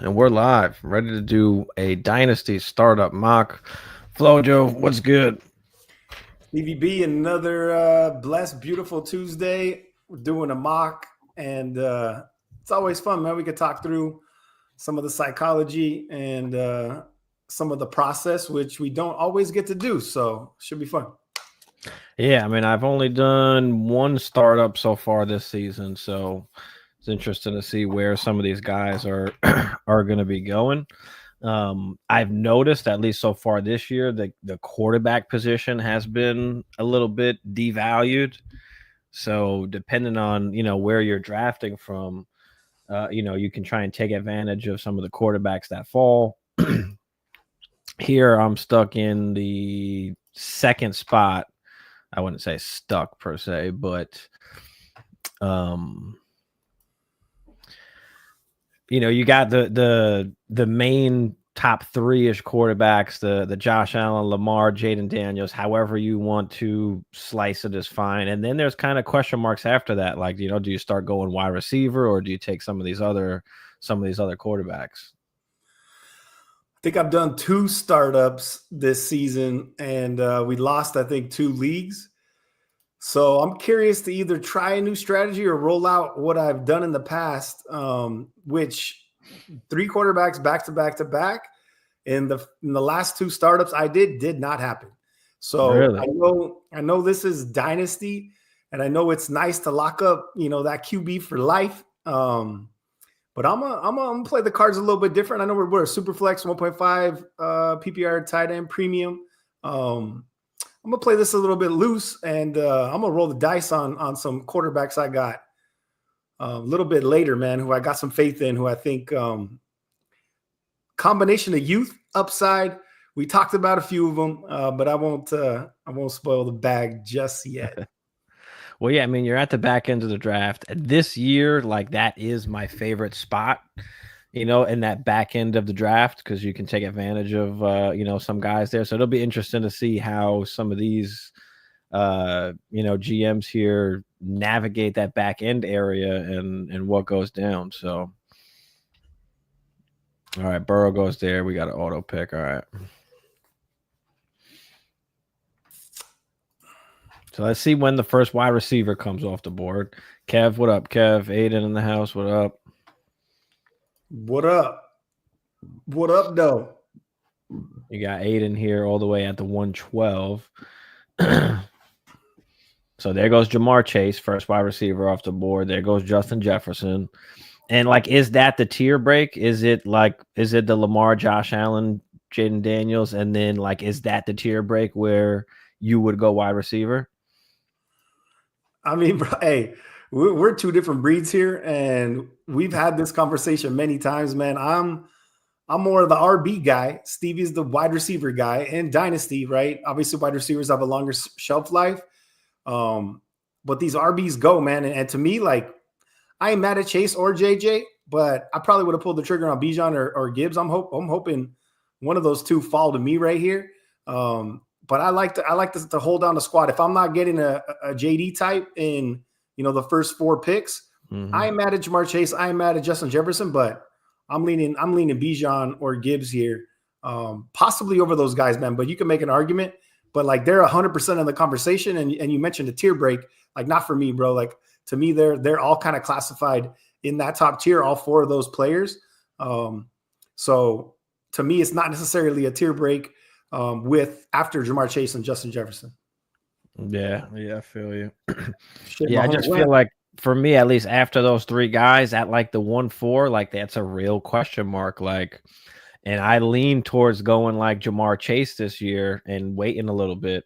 And we're live, ready to do a Dynasty startup mock. Flojo, what's good? EVB, another blessed, beautiful Tuesday. We're doing a mock, and it's always fun, man. We could talk through some of the psychology and some of the process, which we don't always get to do. So, should be fun. Yeah, I mean, I've only done one startup so far this season, so it's interesting to see where some of these guys are are going to be going. I've noticed, at least so far this year, the quarterback position has been a little bit devalued. So depending on where you're drafting from, you can try and take advantage of some of the quarterbacks that fall. Here, I'm stuck in the second spot. I wouldn't say stuck per se, but um, you got the main top three-ish quarterbacks, the Josh Allen, Lamar, Jaden Daniels, however you want to slice it is fine. And then there's kind of question marks after that. Like, do you start going wide receiver or do you take some of these other quarterbacks? I think I've done 2 startups this season, and we lost, I think, 2 leagues. So I'm curious to either try a new strategy or roll out what I've done in the past, which 3 quarterbacks back to back to back. In the last 2 startups I did not happen. So Really? I know this is Dynasty, and I know it's nice to lock up, that QB for life. But I'm gonna play the cards a little bit different. I know we're a super flex 1.5 PPR tight end premium. I'm gonna play this a little bit loose, and I'm gonna roll the dice on some quarterbacks I got a little bit later, man. Who I got some faith in. Who I think combination of youth, upside. We talked about a few of them, but I won't spoil the bag just yet. Well, yeah, I mean, you're at the back end of the draft this year. Like, that is my favorite spot, in that back end of the draft, because you can take advantage of, some guys there. So it'll be interesting to see how some of these, GMs here navigate that back end area and what goes down. So, all right, Burrow goes there. We got an auto pick. All right. So let's see when the first wide receiver comes off the board. Kev, what up? Kev, Aiden in the house. What up? What up? What up, though? You got Aiden here all the way at the 112. So there goes Jamar Chase, first wide receiver off the board. There goes Justin Jefferson. And like, is that the tier break? Is it the Lamar, Josh Allen, Jaden Daniels? And then like, is that the tier break where you would go wide receiver? I mean, bro, hey, we're 2 different breeds here, and we've had this conversation many times, man. I'm more of the RB guy. Stevie's the wide receiver guy in Dynasty, right? Obviously, wide receivers have a longer shelf life. But these RBs go, man. And to me, like, I ain't mad at Chase or JJ, but I probably would have pulled the trigger on Bijan or Gibbs. I'm hoping one of those 2 fall to me right here. But I like to hold down the squad. If I'm not getting a JD type in the first 4 picks, I ain't mad at Jamar Chase. I ain't mad at Justin Jefferson, but I'm leaning Bijan or Gibbs here, possibly over those guys, man. But you can make an argument. But like, they're 100% in the conversation, and you mentioned a tier break. Like, not for me, bro. Like, to me, they're all kind of classified in that top tier, all 4 of those players. So to me, it's not necessarily a tier break with after Jamar Chase and Justin Jefferson. Yeah, I feel you. Shit, Yeah, I just feel like, for me, at least, after those 3 guys at like the 1-4, like, that's a real question mark. Like, and I lean towards going like Jamar Chase this year and waiting a little bit.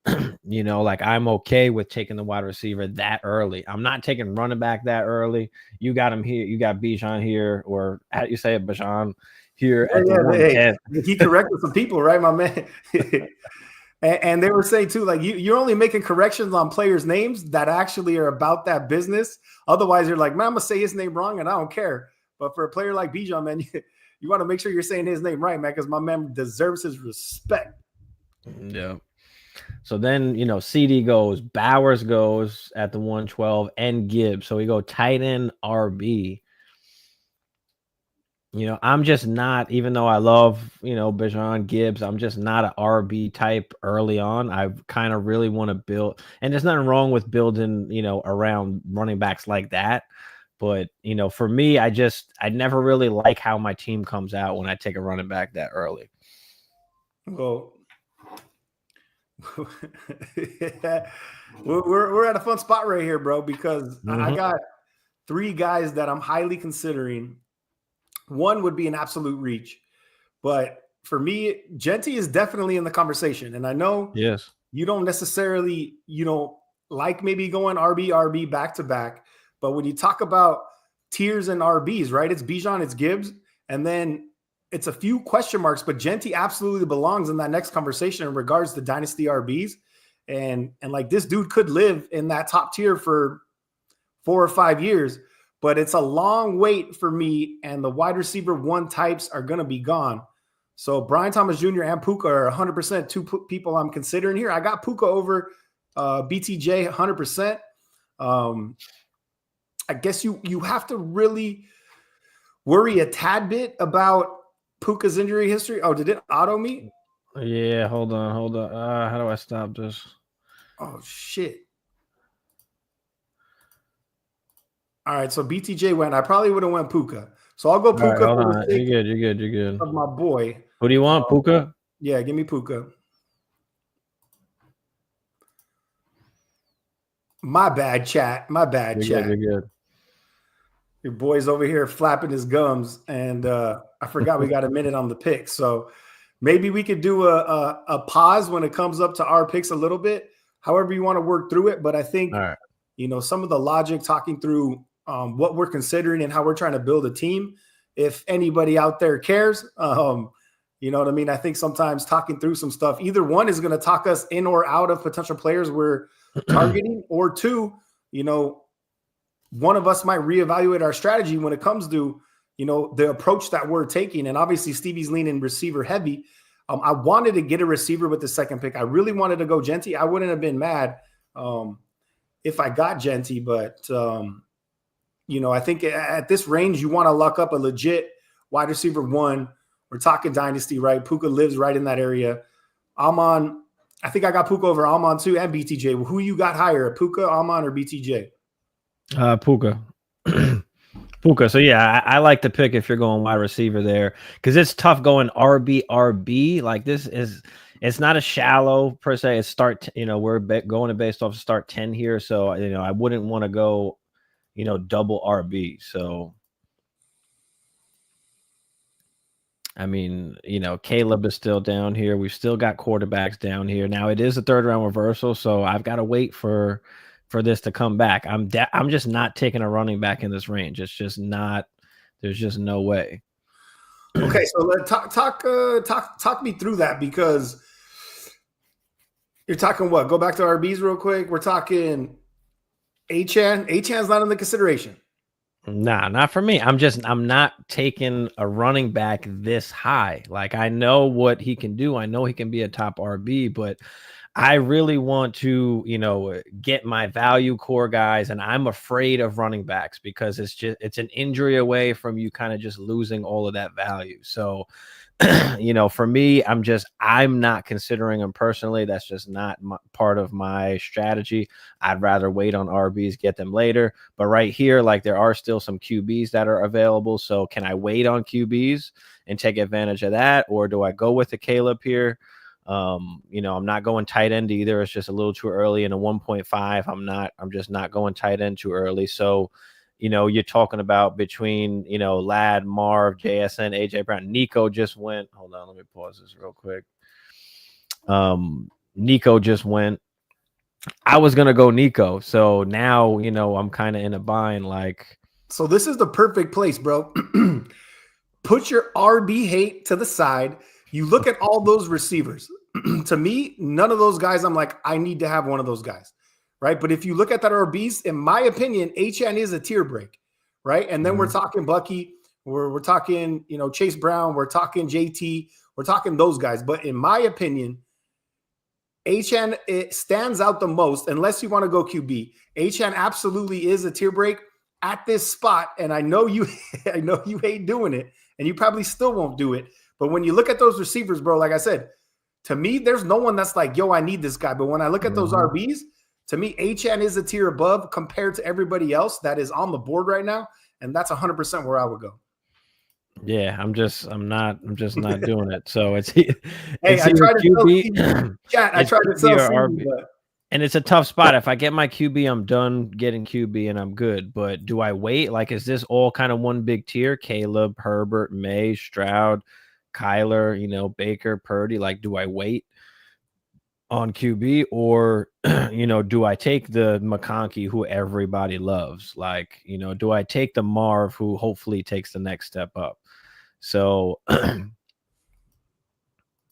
Like, I'm okay with taking the wide receiver that early. I'm not taking running back that early. You got him here. You got Bijan here, or how do you say it, Bijan here at the 110. Hey, he corrected some people, right, my man? And they were saying too, like, you're only making corrections on players' names that actually are about that business. Otherwise, you're like, man, I'm gonna say his name wrong, and I don't care. But for a player like Bijan, man, you want to make sure you're saying his name right, man, because my man deserves his respect. Yeah. So then, CD goes, Bowers goes at the 112, and Gibbs. So we go tight end RB. I'm just not, even though I love, Bijan Gibbs, I'm just not an RB type early on. I kind of really want to build, and there's nothing wrong with building, around running backs like that. But, for me, I never really like how my team comes out when I take a running back that early. Well, we're at a fun spot right here, bro, because I got 3 guys that I'm highly considering. One would be an absolute reach, but for me, Genty is definitely in the conversation. And I know Yes. you don't necessarily, like maybe going RB back to back, but when you talk about tiers and RBs, right? It's Bijan, it's Gibbs, and then it's a few question marks, but Genty absolutely belongs in that next conversation in regards to dynasty RBs. And like this dude could live in that top tier for 4 or 5 years, but it's a long wait for me, and the wide receiver 1 types are going to be gone. So Brian Thomas Jr. and Puka are 100% 2 people I'm considering here. I got Puka over BTJ 100%. I guess you have to really worry a tad bit about Puka's injury history. Oh, did it auto me? Yeah, hold on. How do I stop this? Oh, shit. All right, so BTJ went. I probably would have went Puka. So I'll go Puka. Hold on. You're good. Of my boy. Who do you want, Puka? Yeah, give me Puka. My bad, chat. You're good. Your boy's over here flapping his gums, and I forgot we got a minute on the pick. So maybe we could do a pause when it comes up to our picks a little bit, however you want to work through it. But I think, some of the logic talking through what we're considering and how we're trying to build a team, if anybody out there cares, you know what I mean? I think sometimes talking through some stuff, either one is going to talk us in or out of potential players we're targeting, or 2, one of us might reevaluate our strategy when it comes to, the approach that we're taking. And obviously Stevie's leaning receiver heavy. I wanted to get a receiver with the 2nd pick. I really wanted to go Genty. I wouldn't have been mad if I got Genty, but I think at this range, you want to lock up a legit wide receiver 1. We're talking dynasty, right? Puka lives right in that area. I think I got Puka over Almon too, and BTJ. Who you got higher, Puka, Almon, or BTJ? Puka. Puka. So yeah, I like the pick if you're going wide receiver there, because it's tough going RB. Like it's not a shallow per se. It's start. We're going based off start 10 here, so I wouldn't want to go, double RB. So I mean, Caleb is still down here. We've still got quarterbacks down here. Now it is a 3rd round reversal, so I've got to wait for this to come back. I'm just not taking a running back in this range. It's just not. There's just no way. Okay, so let's talk me through that, because you're talking what? Go back to RBs real quick. We're talking Achane. Achane's not in the consideration. Nah, not for me. I'm not taking a running back this high. Like, I know what he can do. I know he can be a top RB, but I really want to, get my value core guys, and I'm afraid of running backs because it's an injury away from you kind of just losing all of that value. So, for me, I'm not considering them personally. That's just not part of my strategy. I'd rather wait on RBs, get them later. But right here, like, there are still some QBs that are available. So can I wait on QBs and take advantage of that? Or do I go with the Caleb here? I'm not going tight end either. It's just a little too early in a 1.5. I'm just not going tight end too early. So, you're talking about between, Ladd, Marv, JSN, AJ Brown. Nico just went. Hold on, let me pause this real quick. Nico just went. I was going to go Nico. So now, I'm kind of in a bind. Like, so this is the perfect place, bro. Put your RB hate to the side. You look at all those receivers. To me, none of those guys, I'm like, I need to have one of those guys, right? But if you look at that RBs, in my opinion, Achane is a tier break, right? And then we're talking Bucky, we're talking, Chase Brown, we're talking JT, we're talking those guys. But in my opinion, Achane, it stands out the most, unless you want to go QB. Achane absolutely is a tier break at this spot, and I know you hate doing it. and you probably still won't do it. But when you look at those receivers, bro, like I said, to me, there's no one that's like, yo, I need this guy. But when I look at those RBs, to me, Achane is a tier above compared to everybody else that is on the board right now. And that's 100% where I would go. Yeah, I'm just not doing it. So it's hey, I tried to QB. Chat, I tried to sell RB. And it's a tough spot. If I get my QB, I'm done getting QB and I'm good. But do I wait? Like, is this all kind of one big tier? Caleb, Herbert, May, Stroud, Kyler, you know, Baker, Purdy. Like, do I wait on QB, or you know, do I take the McConkey who everybody loves? Like, you know, do I take the Marv who hopefully takes the next step up? So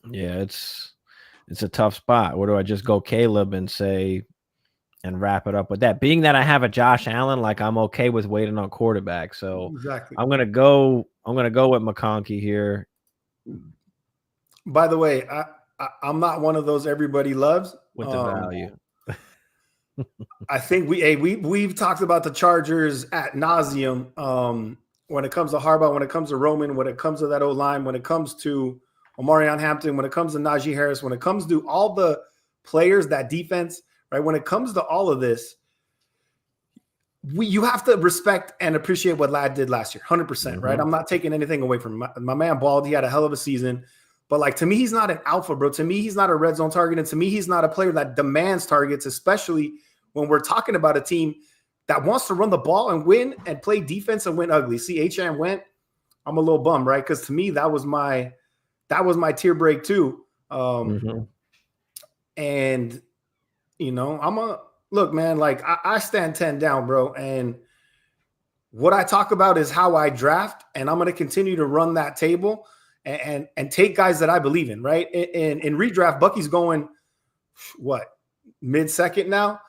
yeah, it's a tough spot. Or do I just go Caleb and say and wrap it up with that? Being that I have a Josh Allen, like, I'm okay with waiting on quarterback. So exactly. I'm gonna go with McConkey here. By the way, I'm not one of those everybody loves with the value. I think we've talked about the Chargers ad nauseum. When it comes to Harbaugh, when it comes to Roman, when it comes to that O-line, when it comes to Omarion Hampton, when it comes to Najee Harris, when it comes to all the players, that defense, right? When it comes to all of this, you have to respect and appreciate what Ladd did last year, 100%, right? I'm not taking anything away from him. My man balled. He had a hell of a season. But, like, to me, he's not an alpha, bro. To me, he's not a red zone target. And to me, he's not a player that demands targets, especially when we're talking about a team that wants to run the ball and win and play defense and win ugly. See, Achane went. I'm a little bummed, right? Because to me, that was my tier break too. And, you know, look, man, like, I stand 10 down, bro. And what I talk about is how I draft, and I'm going to continue to run that table and take guys that I believe in, right? In redraft, Bucky's going, what, mid-second now?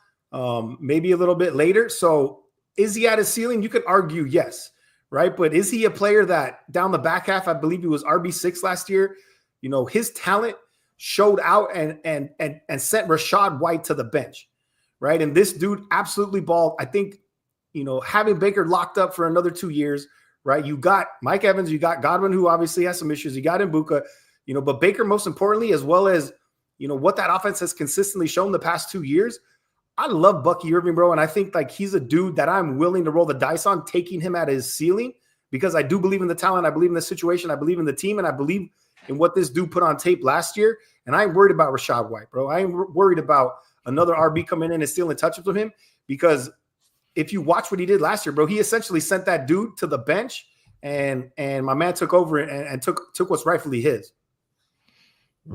Maybe a little bit later. So is he at his ceiling? You could argue yes, right? But is he a player that down the back half, I believe he was RB6 last year, you know, his talent showed out and sent Rachaad White to the bench, right? And this dude absolutely balled. I think, you know, having Baker locked up for another 2 years, right? You got Mike Evans, you got Godwin, who obviously has some issues. You got Mbuka, you know, but Baker, most importantly, as well as, you know, what that offense has consistently shown the past 2 years. I love Bucky Irving, bro. And I think, like, he's a dude that I'm willing to roll the dice on, taking him at his ceiling, because I do believe in the talent. I believe in the situation. I believe in the team. And I believe in what this dude put on tape last year. And I ain't worried about Rachaad White, bro. I ain't worried about another RB coming in and stealing touches from him, because if you watch what he did last year, bro, he essentially sent that dude to the bench, and my man took over and took what's rightfully his.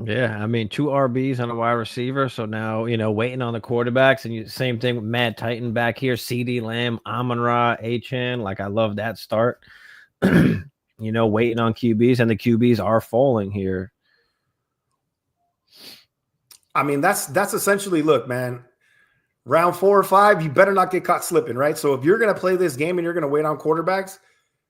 Yeah, I mean, 2 RBs on a wide receiver. So now, you know, waiting on the quarterbacks, and same thing with Matt Titan back here, CD Lamb, Amon-Ra, Achane. Like, I love that start. You know, waiting on QBs, and the QBs are falling here. I mean, that's essentially, look, man, round 4 or 5, you better not get caught slipping, right? So if you're going to play this game and you're going to wait on quarterbacks,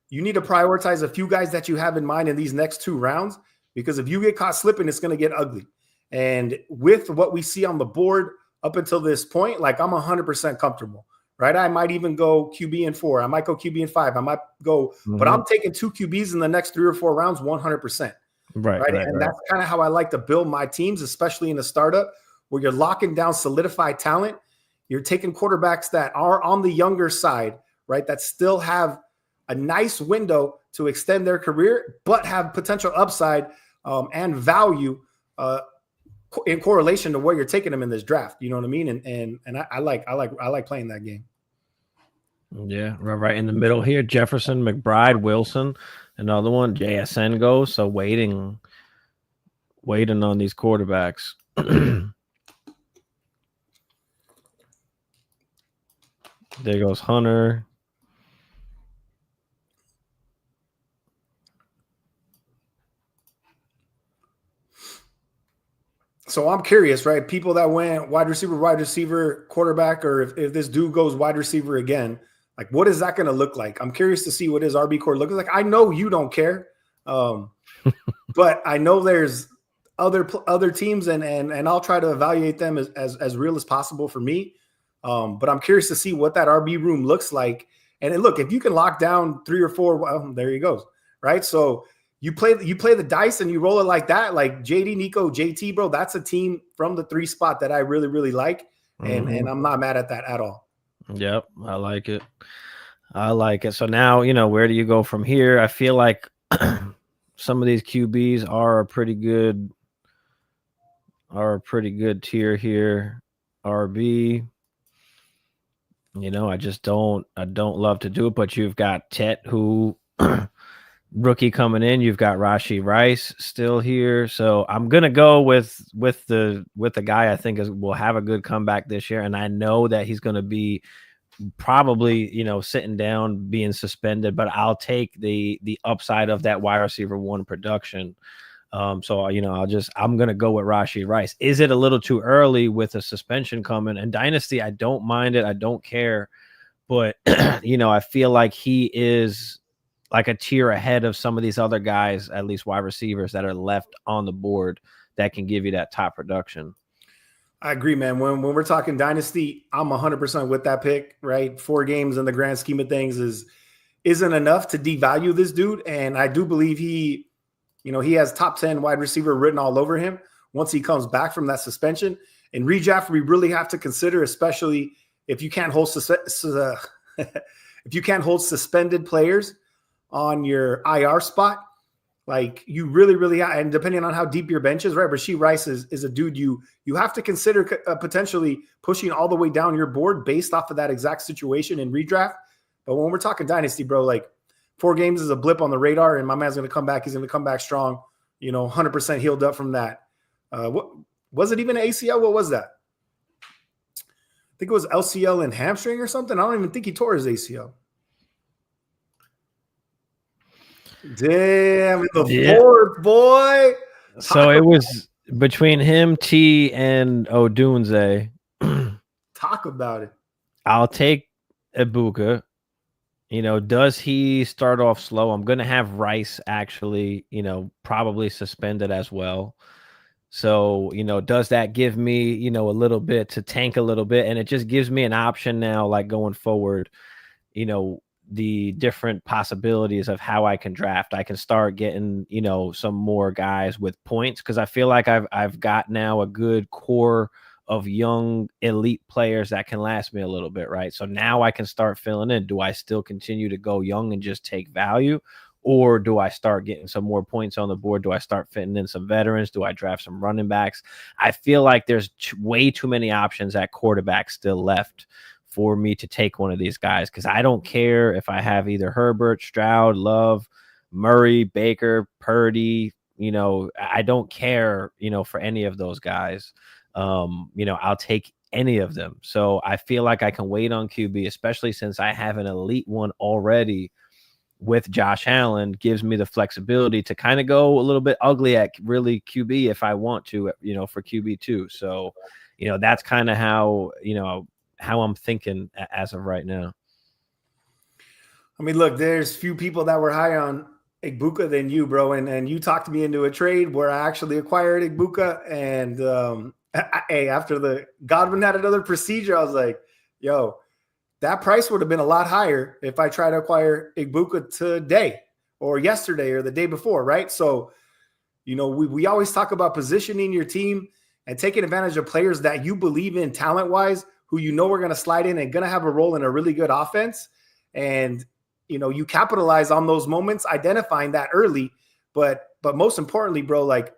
you need to prioritize a few guys that you have in mind in these next 2 rounds. Because if you get caught slipping, it's going to get ugly. And with what we see on the board up until this point, like, I'm 100% comfortable, right? I might even go QB in 4. I might go QB in 5. I might go, but I'm taking 2 QBs in the next 3 or 4 rounds, 100%. Right. And that's kind of how I like to build my teams, especially in a startup where you're locking down solidified talent. You're taking quarterbacks that are on the younger side, right? That still have a nice window to extend their career, but have potential upside and value in correlation to where you're taking them in this draft. You know what I mean? And I like playing that game. Yeah, right in the middle here. Jefferson, McBride, Wilson, another one. JSN goes. So waiting on these quarterbacks. There goes Hunter. So I'm curious, right? People that went wide receiver, quarterback, or if this dude goes wide receiver again, like, what is that going to look like? I'm curious to see what his RB core looks like. I know you don't care, but I know there's other teams, and I'll try to evaluate them as real as possible for me. But I'm curious to see what that RB room looks like. And look, if you can lock down 3 or 4, well, there he goes, right? So you play the dice and you roll it like that, like JD, Nico, JT, bro. That's a team from the 3 spot that I really, really like, and I'm not mad at that at all. Yep, I like it. I like it. So now, where do you go from here? I feel like some of these QBs are a pretty good tier here. RB, I don't love to do it, but you've got Tet, who rookie coming in. You've got Rashee Rice still here. So I'm gonna go with the guy I think will have a good comeback this year. And I know that he's gonna be probably, sitting down, being suspended, but I'll take the upside of that wide receiver 1 production. So I'm gonna go with Rashee Rice. Is it a little too early with a suspension coming? And Dynasty, I don't mind it, I don't care, but I feel like he is like a tier ahead of some of these other guys, at least wide receivers that are left on the board that can give you that top production. I agree, man. When we're talking Dynasty, I'm 100% with that pick, right? 4 games in the grand scheme of things isn't enough to devalue this dude. And I do believe he has top 10 wide receiver written all over him once he comes back from that suspension. And redraft, we really have to consider, especially if you can't hold suspended players on your IR spot. Like you really, really, and depending on how deep your bench is, right? Rashee Rice is a dude you have to consider potentially pushing all the way down your board based off of that exact situation in redraft. But when we're talking Dynasty, bro, like 4 games is a blip on the radar, and my man's going to come back. He's going to come back strong, 100% healed up from that. What was it, even an ACL? What was that? I think it was LCL and hamstring or something. I don't even think he tore his ACL. Damn, the fourth, boy. So it was between him, T, and Odunze. Talk about it. I'll take Ibuka. Does he start off slow? I'm going to have Rice actually, probably suspended as well. So, does that give me, a little bit to tank a little bit? And it just gives me an option now, like going forward, the different possibilities of how I can draft. I can start getting, some more guys with points, because I feel like I've got now a good core of young elite players that can last me a little bit, right? So now I can start filling in. Do I still continue to go young and just take value? Or do I start getting some more points on the board? Do I start fitting in some veterans? Do I draft some running backs? I feel like there's way too many options at quarterback still left for me to take one of these guys, because I don't care if I have either Herbert, Stroud, Love, Murray, Baker, Purdy. I don't care, for any of those guys. I'll take any of them. So I feel like I can wait on QB, especially since I have an elite one already with Josh Allen. Gives me the flexibility to kind of go a little bit ugly at really QB if I want to, for QB too. So, that's kind of how I'm thinking as of right now. I mean, look, there's few people that were high on Ibuka than you, bro. And you talked me into a trade where I actually acquired Ibuka. And after the Godwin had another procedure, I was like, yo, that price would have been a lot higher if I tried to acquire Ibuka today or yesterday or the day before, right? So, we always talk about positioning your team and taking advantage of players that you believe in talent-wise, who are going to slide in and going to have a role in a really good offense. And, you capitalize on those moments, identifying that early. But most importantly, bro, like,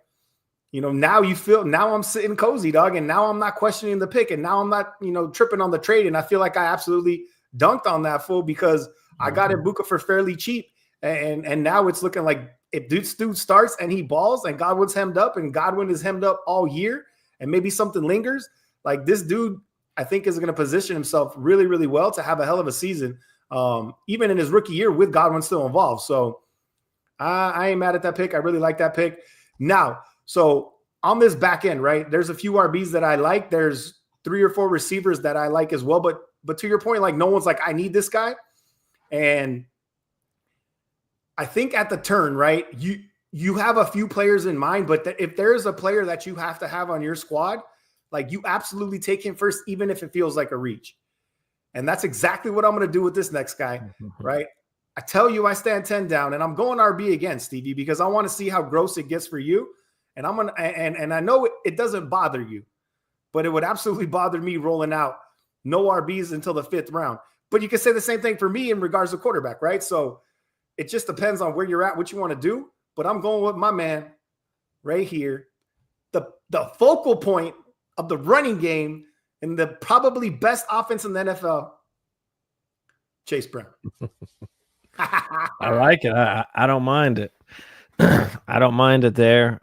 now now I'm sitting cozy, dog. And now I'm not questioning the pick. And now I'm not, tripping on the trade. And I feel like I absolutely dunked on that fool, because I got Ibuka for fairly cheap. And now it's looking like if this dude starts and he balls and Godwin's hemmed up and Godwin is hemmed up all year and maybe something lingers, like this dude, I think is going to position himself really, really well to have a hell of a season, even in his rookie year with Godwin still involved. So I ain't mad at that pick. I really like that pick. Now, so on this back end, right, there's a few RBs that I like. There's 3 or 4 receivers that I like as well. But to your point, like no one's like, I need this guy. And I think at the turn, right, you have a few players in mind, but if there's a player that you have to have on your squad, like you absolutely take him first, even if it feels like a reach. And that's exactly what I'm going to do with this next guy, right? I tell you, I stand 10 down, and I'm going RB again, Stevie, because I want to see how gross it gets for you. And I'm gonna, and I know it doesn't bother you, but it would absolutely bother me rolling out no RBs until the 5th round. But you can say the same thing for me in regards to quarterback, right? So it just depends on where you're at, what you want to do. But I'm going with my man right here, the focal point of the running game and the probably best offense in the NFL, Chase Brown. I like it. I don't mind it. I don't mind it there.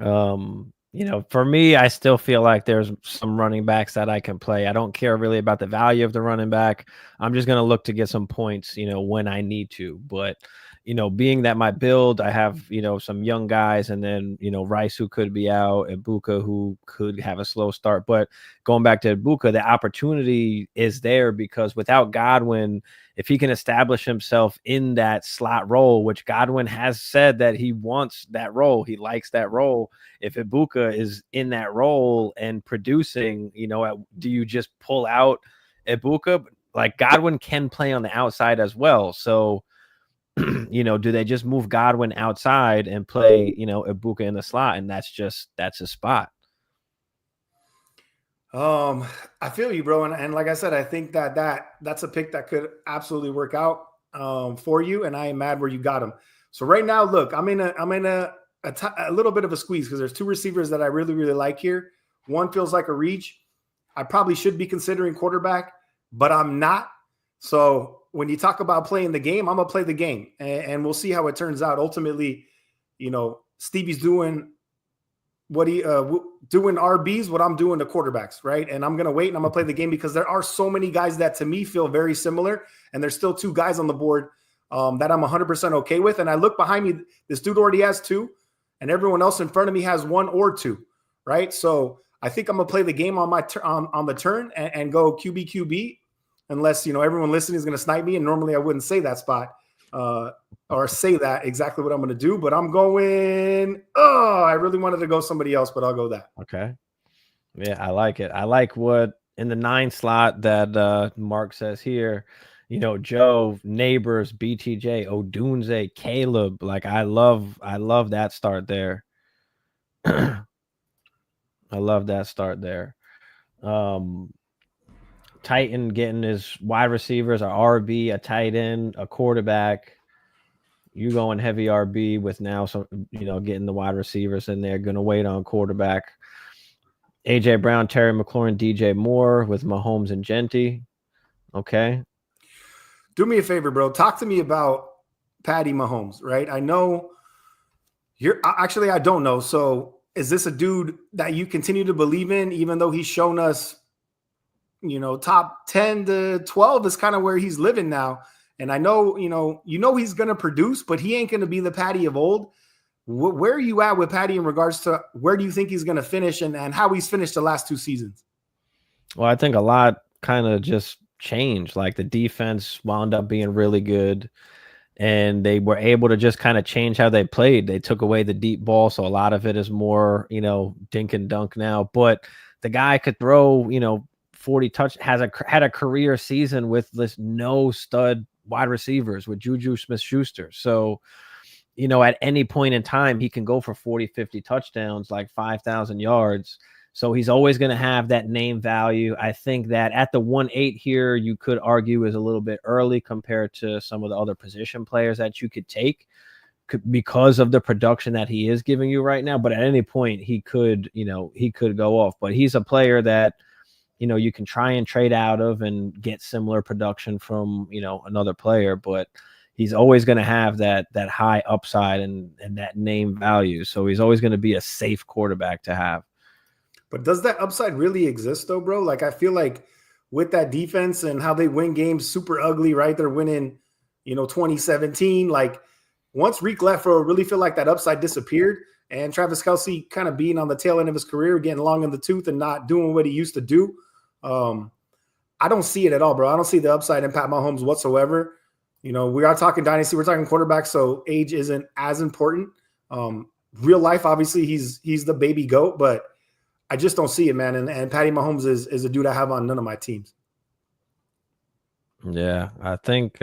You know, for me, I still feel like there's some running backs that I can play. I don't care really about the value of the running back. I'm just going to look to get some points, you know, when I need to. But, you know, being that my build, I have, you know, some young guys, and then, you know, Rice, who could be out, Ibuka, who could have a slow start. But going back to Ibuka, the opportunity is there because without Godwin, if he can establish himself in that slot role, which Godwin has said that he wants that role, he likes that role. If Ibuka is in that role and producing, you know, do you just pull out Ibuka? Like Godwin can play on the outside as well. So, you know, do they just move Godwin outside and play, you know, Ibuka in the slot? And that's a spot. I feel you, bro, and like I said, I think that's a pick that could absolutely work out for you, and I am mad where you got him. So right now, look, I'm in a little bit of a squeeze because there's 2 receivers that I really like here. One feels like a reach. I probably should be considering quarterback, but I'm not. So when you talk about playing the game, I'm gonna play the game, and we'll see how it turns out. Ultimately, you know, Stevie's doing what he doing RBs, what I'm doing to quarterbacks, right? And I'm gonna wait and I'm gonna play the game because there are so many guys that to me feel very similar, and there's still 2 guys on the board that I'm 100% okay with. And I look behind me, this dude already has 2, and everyone else in front of me has 1 or 2, right? So I think I'm gonna play the game on my on the turn and go QB, unless you know everyone listening is gonna snipe me, and normally I wouldn't say that spot. Or say that exactly what I'm going to do, but I'm going, I really wanted to go somebody else, but I'll go that. Okay. Yeah, I like it. I like what in the 9 slot that Mark says here, you know, Joe, Neighbors, BTJ, Odunze, Caleb. Like I love that start there. I love that start there. Titan getting his wide receivers, a RB, a tight end, a quarterback. You going heavy RB with now some, you know, getting the wide receivers in there, going to wait on quarterback. AJ Brown, Terry McLaurin, DJ Moore with Mahomes and Genty. Okay. Do me a favor, bro. Talk to me about Patty Mahomes, right? I know I don't know. So is this a dude that you continue to believe in, even though he's shown us, you know, top 10 to 12 is kind of where he's living now. And I know, you know, he's going to produce, but he ain't going to be the Patty of old. Where are you at with Patty in regards to where do you think he's going to finish and how he's finished the last 2 seasons? Well, I think a lot kind of just changed. Like the defense wound up being really good, and they were able to just kind of change how they played. They took away the deep ball, so a lot of it is more, you know, dink and dunk now. But the guy could throw, you know, 40 touch, had a career season with this no stud wide receivers with Juju Smith-Schuster. So, you know, at any point in time, he can go for 40, 50 touchdowns, like 5,000 yards. So he's always going to have that name value. I think that at the 1-8 here, you could argue is a little bit early compared to some of the other position players that you could take because of the production that he is giving you right now. But at any point, he could, you know, he could go off. But he's a player that, you know, you can try and trade out of and get similar production from, you know, another player, but he's always going to have that high upside and that name value. So he's always going to be a safe quarterback to have. But does that upside really exist though, bro? Like I feel like with that defense and how they win games super ugly, right? They're winning, you know, 2017. Like once Reek left, I really feel like that upside disappeared. And Travis Kelce kind of being on the tail end of his career, getting long in the tooth and not doing what he used to do. I don't see it at all, bro. I don't see the upside in Pat Mahomes whatsoever. You know, we are talking dynasty, we're talking quarterback, so age isn't as important. Real life, obviously, he's the baby goat, but I just don't see it, man. And Patty Mahomes is a dude I have on none of my teams. Yeah, I think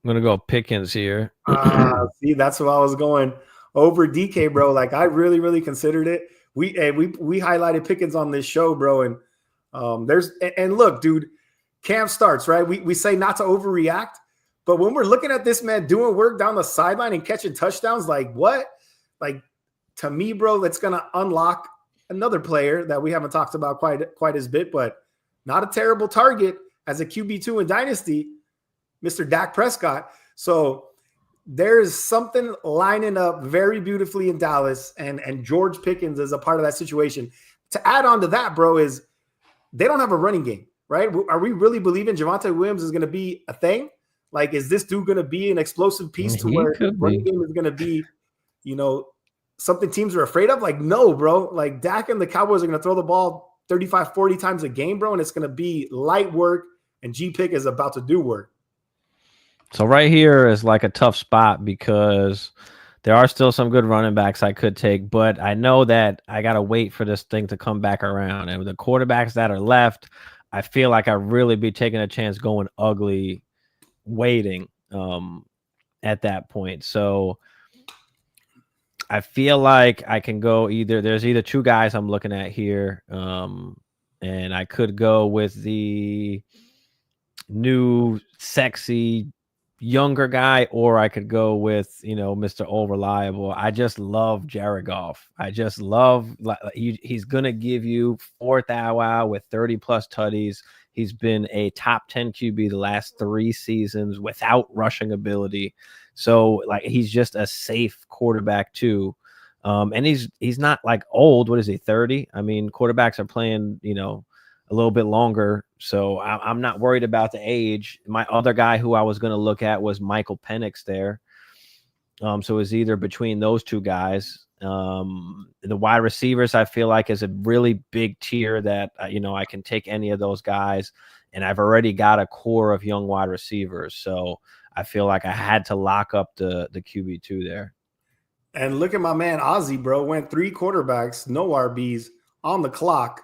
gonna go Pickens here. See, that's what I was going over DK, bro. Like I really, really considered it. We highlighted Pickens on this show, bro. And and look, dude, camp starts, right? We say not to overreact, but when we're looking at this man doing work down the sideline and catching touchdowns, like what? Like to me, bro, that's gonna unlock another player that we haven't talked about quite as bit, but not a terrible target as a QB2 in Dynasty, Mr. Dak Prescott. So there's something lining up very beautifully in Dallas, and George Pickens is a part of that situation. To add on to that, bro, is they don't have a running game, right? Are we really believing Javonte Williams is going to be a thing? Like, is this dude going to be an explosive piece to where the running game is going to be, something teams are afraid of? Like, no, bro. Like, Dak and the Cowboys are going to throw the ball 35, 40 times a game, bro, and it's going to be light work, and G-Pick is about to do work. So right here is like a tough spot because there are still some good running backs I could take, but I know that I got to wait for this thing to come back around. And the quarterbacks that are left, I feel like I'd really be taking a chance going ugly waiting at that point. So I feel like I can go there's either two guys I'm looking at here. And I could go with the new sexy younger guy, or I could go with, Mr. All Reliable. I just love Jared Goff. I just love, he's going to give you 4th hour with 30 plus tutties. He's been a top 10 QB the last 3 seasons without rushing ability. So like, he's just a safe quarterback too. And he's not like old. What is he, 30? I mean, quarterbacks are playing, a little bit longer. So I'm not worried about the age. My other guy who I was going to look at was Michael Penix there. So it's either between those two guys. The wide receivers, I feel like, is a really big tier that, I can take any of those guys. And I've already got a core of young wide receivers. So I feel like I had to lock up the QB2 there. And look at my man Ozzy, bro. Went 3 quarterbacks, no RBs on the clock.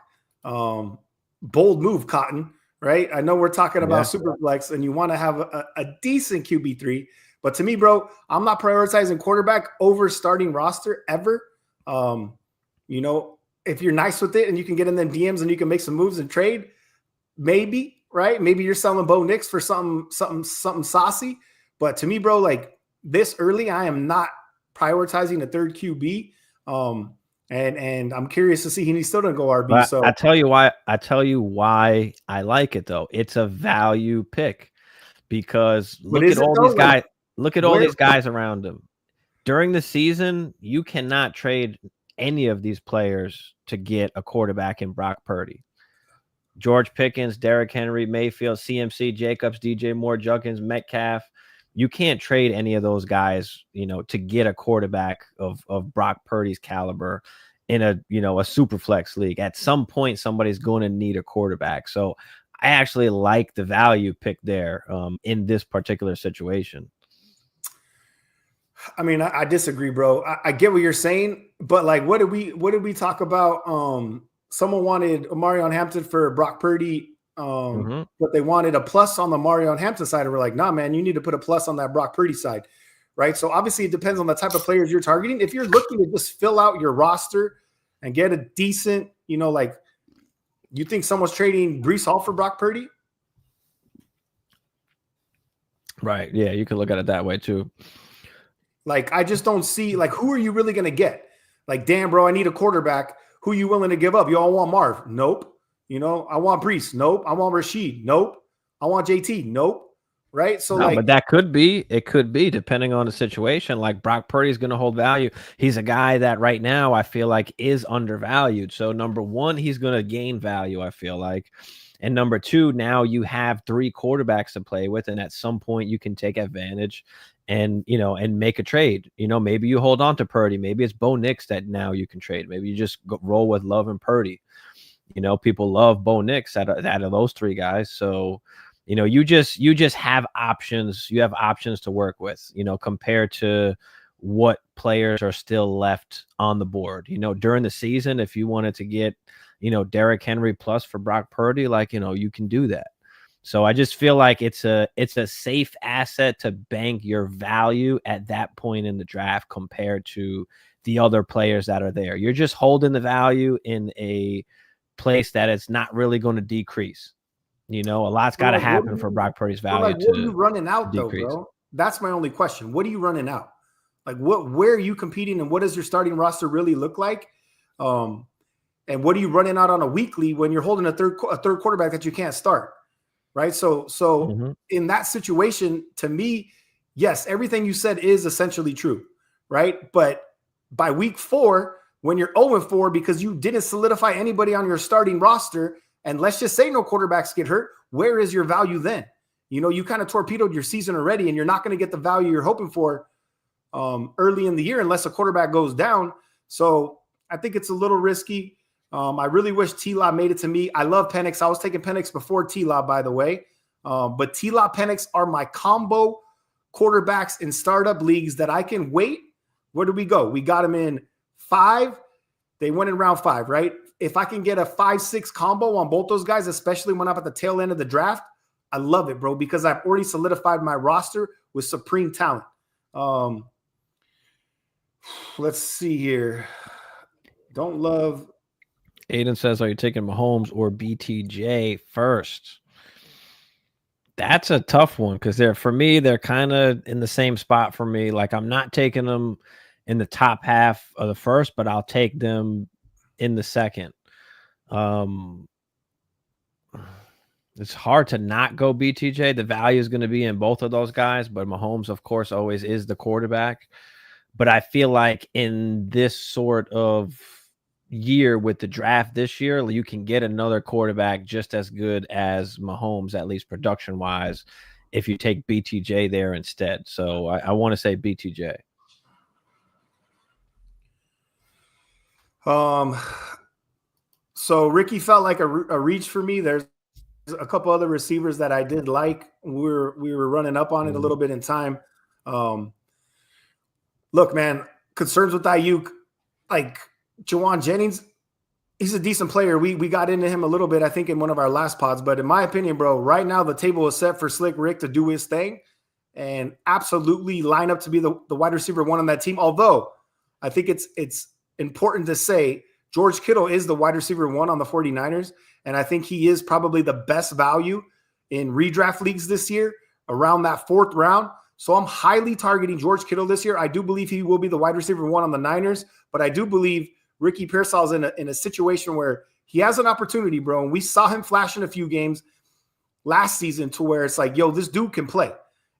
Bold move, Cotton, right? I know we're talking about Superflex and you want to have a decent QB3, but to me, bro, I'm not prioritizing quarterback over starting roster ever. If you're nice with it and you can get in them DMs and you can make some moves and trade, maybe, right? Maybe you're selling Bo Nix for something saucy. But to me, bro, like this early, I am not prioritizing the 3rd QB. And I'm curious to see he still doesn't go RB. But so I tell you why I like it though. It's a value pick because look at all these guys. Look at all these guys around him. During the season, you cannot trade any of these players to get a quarterback in Brock Purdy. George Pickens, Derrick Henry, Mayfield, CMC, Jacobs, DJ Moore, Junkins, Metcalf. You can't trade any of those guys, to get a quarterback of Brock Purdy's caliber in a super flex league. At some point, somebody's going to need a quarterback. So I actually like the value pick there in this particular situation. I mean, I disagree, bro. I get what you're saying, but like, what did we talk about? Someone wanted Omarion Hampton for Brock Purdy. But they wanted a plus on the Marion Hampton side, and we're like, nah, man, you need to put a plus on that Brock Purdy side, right? So obviously it depends on the type of players you're targeting. If you're looking to just fill out your roster and get a decent, like you think someone's trading Breece Hall for Brock Purdy? Right. Yeah, you can look at it that way too. Like, I just don't see, like, who are you really going to get? Like, damn, bro, I need a quarterback. Who are you willing to give up? You all want Marv? Nope. I want Breece. Nope. I want Rashid. Nope. I want JT. Nope. Right. So, but that could be, it could be depending on the situation. Like Brock Purdy is going to hold value. He's a guy that right now I feel like is undervalued. So number one, he's going to gain value, I feel like. And number two, now you have 3 quarterbacks to play with. And at some point you can take advantage and, and make a trade. Maybe you hold on to Purdy. Maybe it's Bo Nix that now you can trade. Maybe you just roll with Love and Purdy. People love Bo Nix out of those 3 guys. So, you just have options. You have options to work with, compared to what players are still left on the board. During the season, if you wanted to get, Derrick Henry plus for Brock Purdy, like, you can do that. So I just feel like it's a safe asset to bank your value at that point in the draft compared to the other players that are there. You're just holding the value in a place that it's not really going to decrease. A lot's got to happen for Brock Purdy's value what are you to running out though, decrease. bro? That's my only question. What are you running out? Like where are you competing and what does your starting roster really look like? And what are you running out on a weekly when you're holding a third quarterback that you can't start? Right. So in that situation, to me, yes, everything you said is essentially true. Right. But by week 4, when you're 0-4 because you didn't solidify anybody on your starting roster, and let's just say no quarterbacks get hurt, where is your value then? You kind of torpedoed your season already, and you're not going to get the value you're hoping for early in the year unless a quarterback goes down. So I think it's a little risky. I really wish T-Law made it to me. I love Penix. I was taking Penix before T-Law, by the way. But T-Law, Penix are my combo quarterbacks in startup leagues that I can wait. Where do we go? We got them in 5. They went in round 5, right? If I can get a 5-6 combo on both those guys, especially when I'm at the tail end of the draft, I love it, bro, because I've already solidified my roster with supreme talent. Let's see here. Don't love... Aiden says, are you taking Mahomes or BTJ first? That's a tough one because for me, they're kind of in the same spot for me. Like, I'm not taking them in the top half of the first, but I'll take them in the second. It's hard to not go BTJ. The value is going to be in both of those guys, but Mahomes, of course, always is the quarterback. But I feel like in this sort of year with the draft this year, you can get another quarterback just as good as Mahomes, at least production wise, if you take BTJ there instead. So I want to say BTJ. So Ricky felt like a reach for me. There's a couple other receivers that I did like. We were running up on it a little bit in time. Look, man, concerns with Ayuk, like Jawan Jennings, he's a decent player. We got into him a little bit, I think, in one of our last pods. But in my opinion, bro, right now the table is set for Slick Rick to do his thing and absolutely line up to be the wide receiver 1 on that team. Although I think it's important to say George Kittle is the wide receiver 1 on the 49ers. And I think he is probably the best value in redraft leagues this year around that 4th round. So I'm highly targeting George Kittle this year. I do believe he will be the wide receiver 1 on the Niners, but I do believe Ricky Pearsall's in a situation where he has an opportunity, bro. And we saw him flash in a few games last season to where it's like, yo, this dude can play.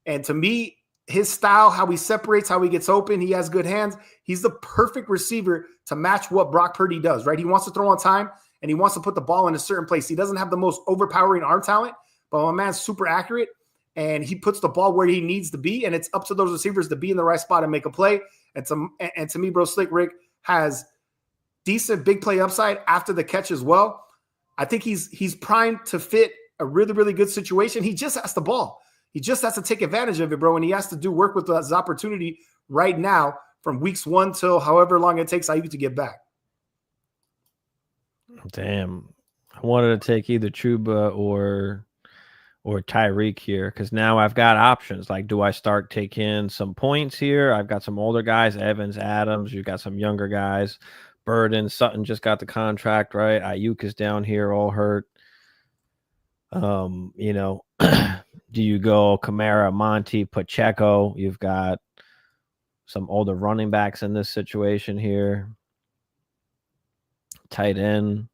And to me, his style, how he separates, how he gets open, he has good hands. He's the perfect receiver to match what Brock Purdy does, right? He wants to throw on time and he wants to put the ball in a certain place. He doesn't have the most overpowering arm talent, but my man's super accurate. And he puts the ball where he needs to be, and it's up to those receivers to be in the right spot and make a play. And to me, bro, Slick Rick has decent big play upside after the catch as well. I think he's primed to fit a really, really good situation. He just has the ball. He just has to take advantage of it, bro, and he has to do work with his opportunity right now from weeks 1 till however long it takes Ayuk to get back. Damn. I wanted to take either Chuba or Tyreek here because now I've got options. Like, do I start taking some points here? I've got some older guys, Evans, Adams. You've got some younger guys. Burden, Sutton just got the contract, right? Ayuk is down here all hurt. Do you go Kamara, Monty, Pacheco? You've got some older running backs in this situation here. Tight end.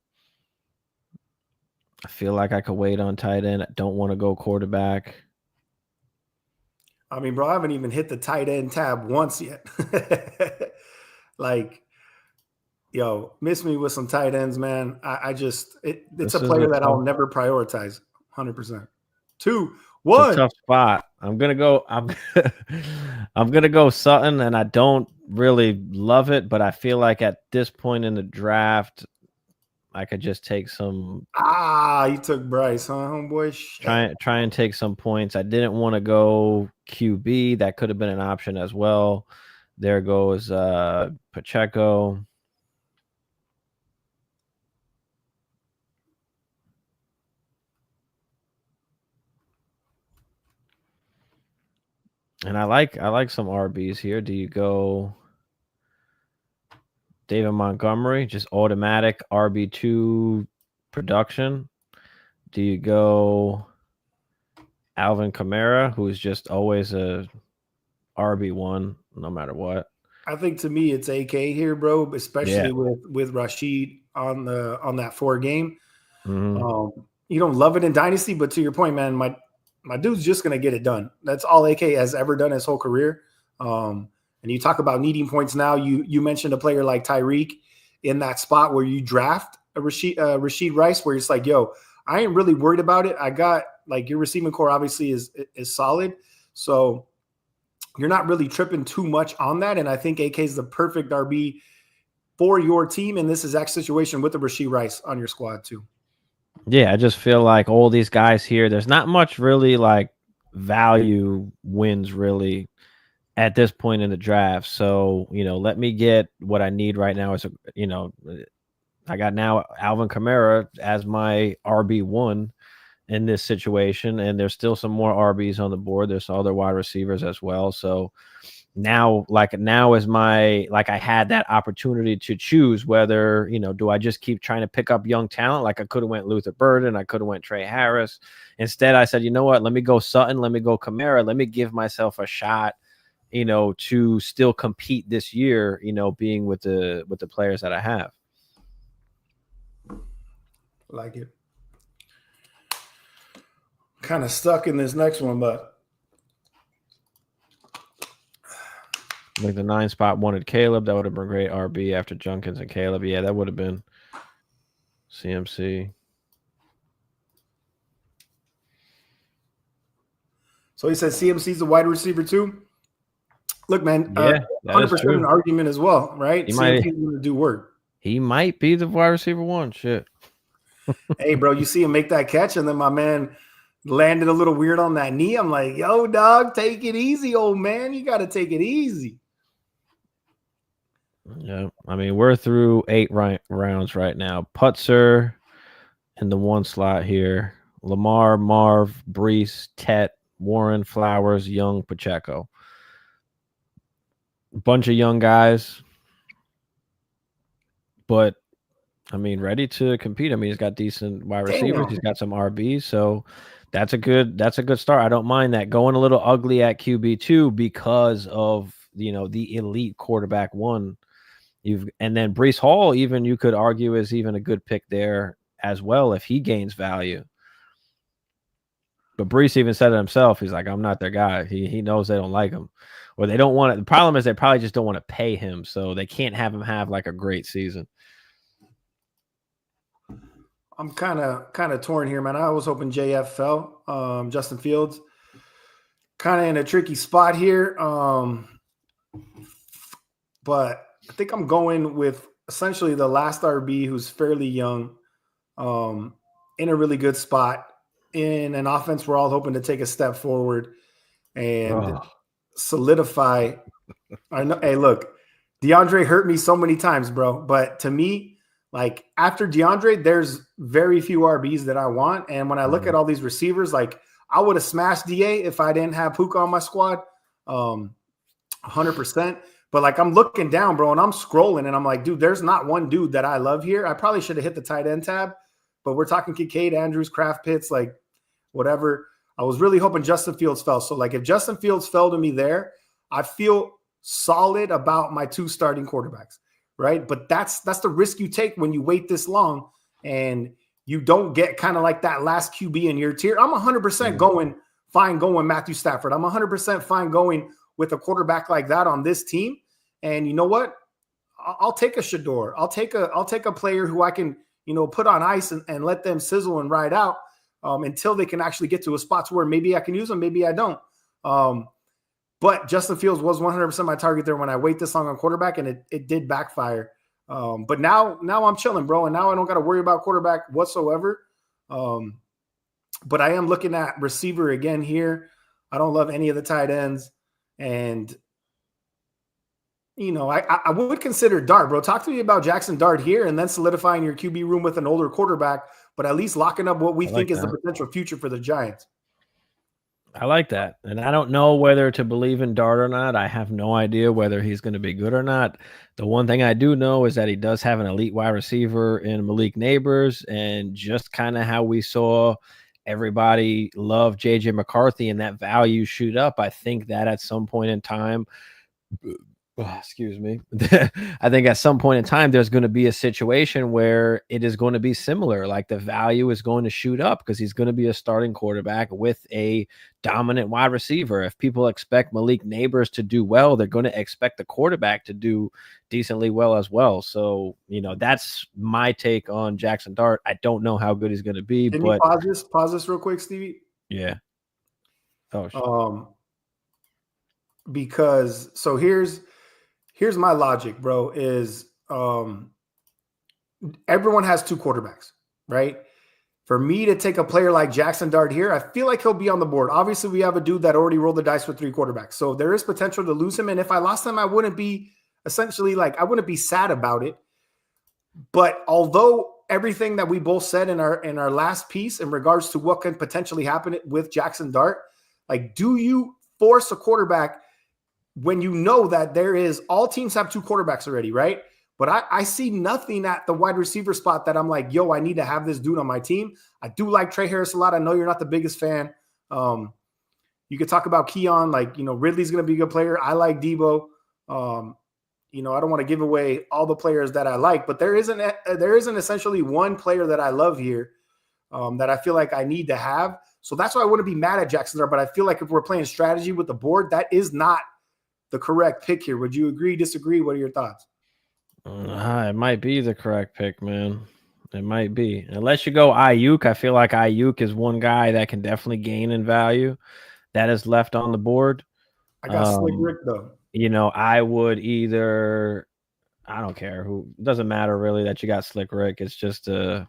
I feel like I could wait on tight end. I don't want to go quarterback. I mean, bro, I haven't even hit the tight end tab once yet. Like, yo, miss me with some tight ends, man. It's a player that I'll never prioritize 100%. 2, 1. It's a tough spot. I'm gonna go Sutton, and I don't really love it, but I feel like at this point in the draft, I could just take some. You took Bryce, huh, homeboy? Try and take some points. I didn't want to go QB. That could have been an option as well. There goes Pacheco. And I like some RBs here. Do you go David Montgomery, just automatic RB2 production? Do you go Alvin Kamara, who's just always a RB1 no matter what? I think to me it's AK here, bro, especially Yeah. with Rashid on that 4 game. Mhm. You don't love it in Dynasty, but to your point, man, my dude's just gonna get it done. That's all AK has ever done his whole career. And you talk about needing points now. You mentioned a player like Tyreek in that spot where you draft a Rashid Rice, where it's like, yo, I ain't really worried about it. I got like your receiving core obviously is solid, so you're not really tripping too much on that. And I think AK is the perfect RB for your team in this exact situation with the Rashid Rice on your squad too. Yeah, I just feel like all these guys here, there's not much really like value wins really at this point in the draft. So, let me get what I need right now as I got now Alvin Kamara as my RB1 in this situation, and there's still some more RBs on the board. There's other wide receivers as well. So now is my I had that opportunity to choose whether do I just keep trying to pick up young talent. Like I could have went Luther Burden, I could have went Trey Harris. Instead I said, you know what, let me go Sutton, let me go Kamara, let me give myself a shot to still compete this year, being with the players that I have. Like it. Kind of stuck in this next one, but like the 9 spot wanted Caleb. That would have been great RB after Junkins and Caleb. Yeah, that would have been CMC. So he says CMC's a wide receiver too. Look, man, Yeah, that 100% is true. an argument as well, right? CMC's going to do work. He might be the wide receiver 1. Shit. Hey, bro, you see him make that catch, and then my man landed a little weird on that knee. I'm like, yo, dog, take it easy, old man. You got to take it easy. Yeah, I mean, we're through 8 rounds right now. Putzer in the 1 slot here. Lamar, Marv, Brees, Tet, Warren, Flowers, Young, Pacheco. Bunch of young guys, but I mean, ready to compete. I mean, he's got decent wide receivers. He's got some RBs, so that's a good start. I don't mind that. Going a little ugly at QB2 because of the elite quarterback 1. And then Brees Hall, even you could argue, is even a good pick there as well if he gains value. But Brees even said it himself. He's like, I'm not their guy. He knows they don't like him, or they don't want it. The problem is they probably just don't want to pay him, so they can't have him have like a great season. I'm kind of torn here, man. I was hoping JF fell. Justin Fields, kind of in a tricky spot here. But I think I'm going with essentially the last RB who's fairly young, in a really good spot, in an offense we're all hoping to take a step forward and solidify. I know. Hey, look, DeAndre hurt me so many times, bro. But to me, like after DeAndre, there's very few RBs that I want. And when I look at all these receivers, like I would have smashed DA if I didn't have Puka on my squad, 100%. But like I'm looking down, bro, and I'm scrolling, and I'm like, dude, there's not one dude that I love here. I probably should have hit the tight end tab, but we're talking Kincaid, Andrews, Kraft, Pitts, like whatever. I was really hoping Justin Fields fell. So like if Justin Fields fell to me there, I feel solid about my 2 starting quarterbacks, right? But that's the risk you take when you wait this long and you don't get kind of like that last QB in your tier. I'm 100% fine going Matthew Stafford. I'm 100% fine going with a quarterback like that on this team. And you know what? I'll take a Shador. I'll take a player who I can, put on ice and let them sizzle and ride out until they can actually get to a spot where maybe I can use them, maybe I don't. But Justin Fields was 100% my target there when I wait this long on quarterback, and it did backfire. But now I'm chilling, bro, and now I don't got to worry about quarterback whatsoever. But I am looking at receiver again here. I don't love any of the tight ends. And, I would consider Dart, bro. Talk to me about Jackson Dart here and then solidifying your QB room with an older quarterback, but at least locking up what we think is the potential future for the Giants. I like that. And I don't know whether to believe in Dart or not. I have no idea whether he's going to be good or not. The one thing I do know is that he does have an elite wide receiver in Malik Neighbors, and just kind of how we saw everybody love JJ McCarthy and that value shoot up. I think that at some point in time, excuse me. I think at some point in time, there's going to be a situation where it is going to be similar. Like the value is going to shoot up because he's going to be a starting quarterback with a dominant wide receiver. If people expect Malik Neighbors to do well, they're going to expect the quarterback to do decently well as well. So, that's my take on Jackson Dart. I don't know how good he's going to be, Can you but pause this real quick, Stevie? yeah. Oh, because so here's my logic, bro, is everyone has two quarterbacks, right? For me to take a player like Jackson Dart here, I feel like he'll be on the board. Obviously, we have a dude that already rolled the dice with three quarterbacks. So there is potential to lose him. And if I lost him, I wouldn't be I wouldn't be sad about it. But although everything that we both said in our last piece in regards to what can potentially happen with Jackson Dart, like, do you force a quarterback when you know that all teams have two quarterbacks already, right? But I see nothing at the wide receiver spot that I'm like, yo, I need to have this dude on my team. I do like Trey Harris a lot. I know you're not the biggest fan. You could talk about Keon, like, Ridley's going to be a good player. I like Debo. I don't want to give away all the players that I like, but there isn't essentially one player that I love here that I feel like I need to have. So that's why I wouldn't be mad at Jackson there. But I feel like if we're playing strategy with the board, that is not the correct pick here. Would you agree, disagree? What are your thoughts? It might be the correct pick, man. It might be. Unless you go Ayuk, I feel like Ayuk is one guy that can definitely gain in value that is left on the board. I got Slick Rick, though. I would either – I don't care who – doesn't matter really that you got Slick Rick. It's just a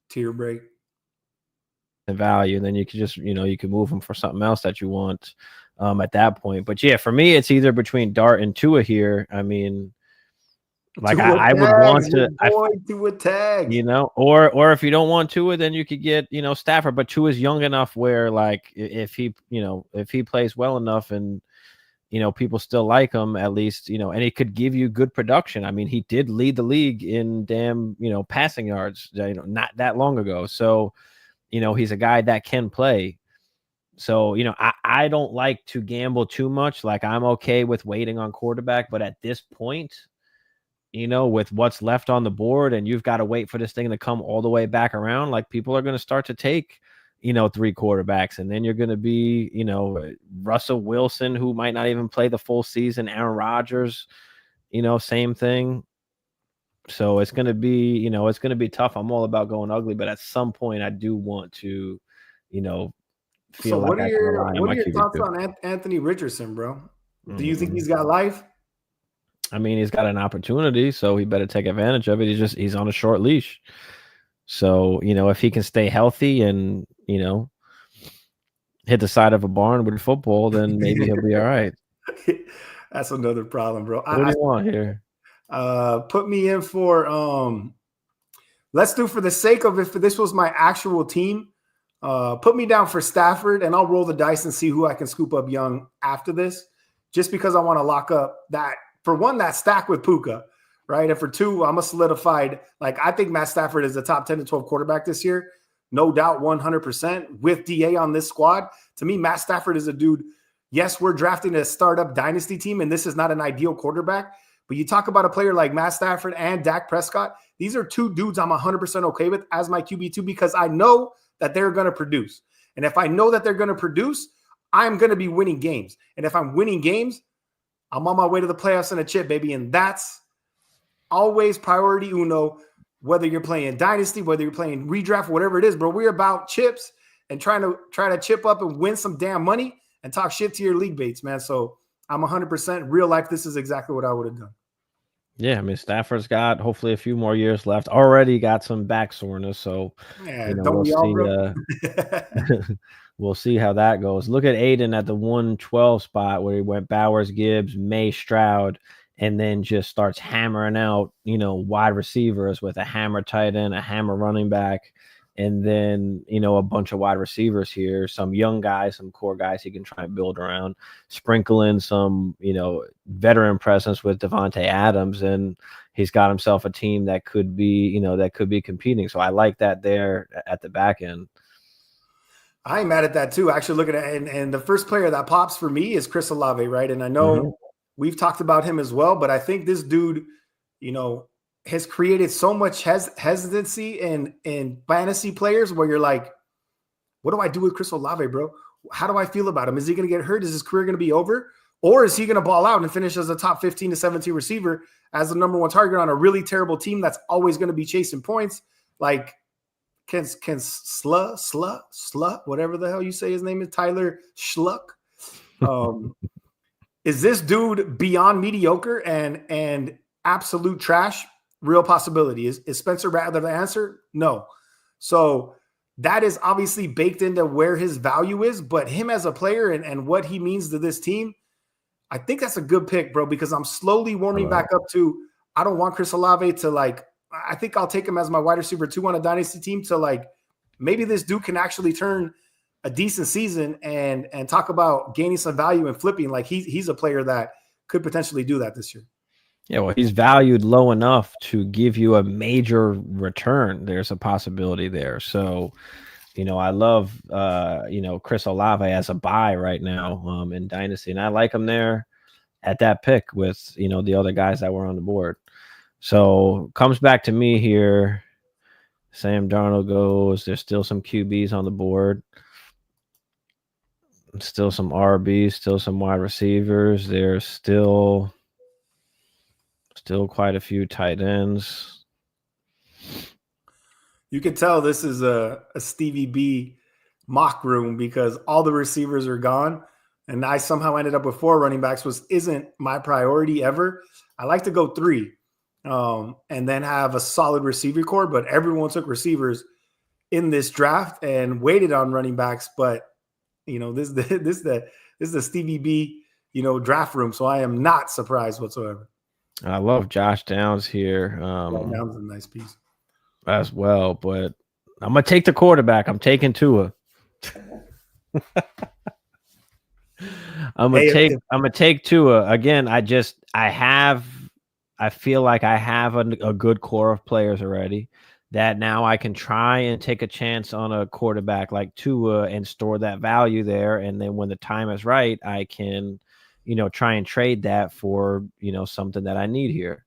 tier break. Value, and then you could just, you can move him for something else that you want at that point. But, yeah, for me, it's either between Dart and Tua here. I mean – like I would want to, Tua tag, or if you don't want Tua, then you could get, Stafford. But Tua is young enough where, like, if he plays well enough and, people still like him at least, and he could give you good production. I mean, he did lead the league in passing yards, not that long ago. So, he's a guy that can play. So, I don't like to gamble too much. Like, I'm okay with waiting on quarterback, but at this point, with what's left on the board and you've got to wait for this thing to come all the way back around, like people are going to start to take, three quarterbacks. And then you're going to be, Russell Wilson, who might not even play the full season, Aaron Rodgers, same thing. So it's going to be, it's going to be tough. I'm all about going ugly, but at some point I do want to, feel so like what are your thoughts on Anthony Richardson, bro? Do you think he's got life? I mean, he's got an opportunity, so he better take advantage of it. He's on a short leash. So, if he can stay healthy and, hit the side of a barn with football, then maybe he'll be all right. That's another problem, bro. What do you want here? Put me in for let's do, for the sake of, if this was my actual team, put me down for Stafford, and I'll roll the dice and see who I can scoop up young after this, just because I want to lock up that. For one, that stack with Puka, right? And for two, I'm a solidified, like, I think Matt Stafford is the top 10 to 12 quarterback this year. No doubt, 100%. With DA on this squad, to me, Matt Stafford is a dude. Yes, we're drafting a startup dynasty team, and this is not an ideal quarterback. But you talk about a player like Matt Stafford and Dak Prescott. These are two dudes I'm 100% okay with as my QB2, because I know that they're going to produce. And if I know that they're going to produce, I'm going to be winning games. And if I'm winning games, I'm on my way to the playoffs in a chip, baby. And that's always priority uno, whether you're playing Dynasty, whether you're playing redraft, whatever it is, bro. We're about chips and trying to chip up and win some damn money and talk shit to your league mates, man. So I'm 100% real life. This is exactly what I would have done. Yeah, I mean, Stafford's got hopefully a few more years left. Already got some back soreness, so don't we all, we'll see how that goes. Look at Aiden at the 112 spot where he went Bowers, Gibbs, May, Stroud, and then just starts hammering out, wide receivers with a hammer tight end, a hammer running back, and then, a bunch of wide receivers here, some young guys, some core guys he can try and build around, sprinkle in some, veteran presence with Devontae Adams, and he's got himself a team that could be, competing. So I like that there at the back end. I ain't mad at that too. Actually, looking at it, and the first player that pops for me is Chris Olave, right? And I know we've talked about him as well, but I think this dude, has created so much hesitancy in fantasy players where you're like, what do I do with Chris Olave, bro? How do I feel about him? Is he going to get hurt? Is his career going to be over? Or is he going to ball out and finish as a top 15 to 17 receiver as the number one target on a really terrible team that's always going to be chasing points? Like, can Slut, whatever the hell you say his name is, Tyler Schluck. Is this dude beyond mediocre and absolute trash? Real possibility. Is Spencer Rattler the answer? No. So that is obviously baked into where his value is, but him as a player and what he means to this team, I think that's a good pick, bro, because I'm slowly warming back up to, I don't want Chris Olave to I think I'll take him as my wide receiver 2 on a dynasty team to maybe this dude can actually turn a decent season and talk about gaining some value and flipping. Like he's a player that could potentially do that this year. Yeah, well, he's valued low enough to give you a major return. There's a possibility there. So, I love, Chris Olave as a buy right now in Dynasty. And I like him there at that pick with, the other guys that were on the board. So comes back to me here. Sam Darnold goes. There's still some QBs on the board. Still some RBs, still some wide receivers. There's still quite a few tight ends. You can tell this is a Stevie B mock room because all the receivers are gone. And I somehow ended up with 4 running backs, which isn't my priority ever. I like to go 3 and then have a solid receiver core, but everyone took receivers in this draft and waited on running backs. But, this is the Stevie B, draft room. So I am not surprised whatsoever. I love Josh Downs here. Downs is a nice piece as well, but I'm gonna take the quarterback. I'm taking Tua. I'm gonna take Tua again. I feel like I have a good core of players already that now I can try and take a chance on a quarterback like Tua and store that value there, and then when the time is right, I can, try and trade that for, something that I need here.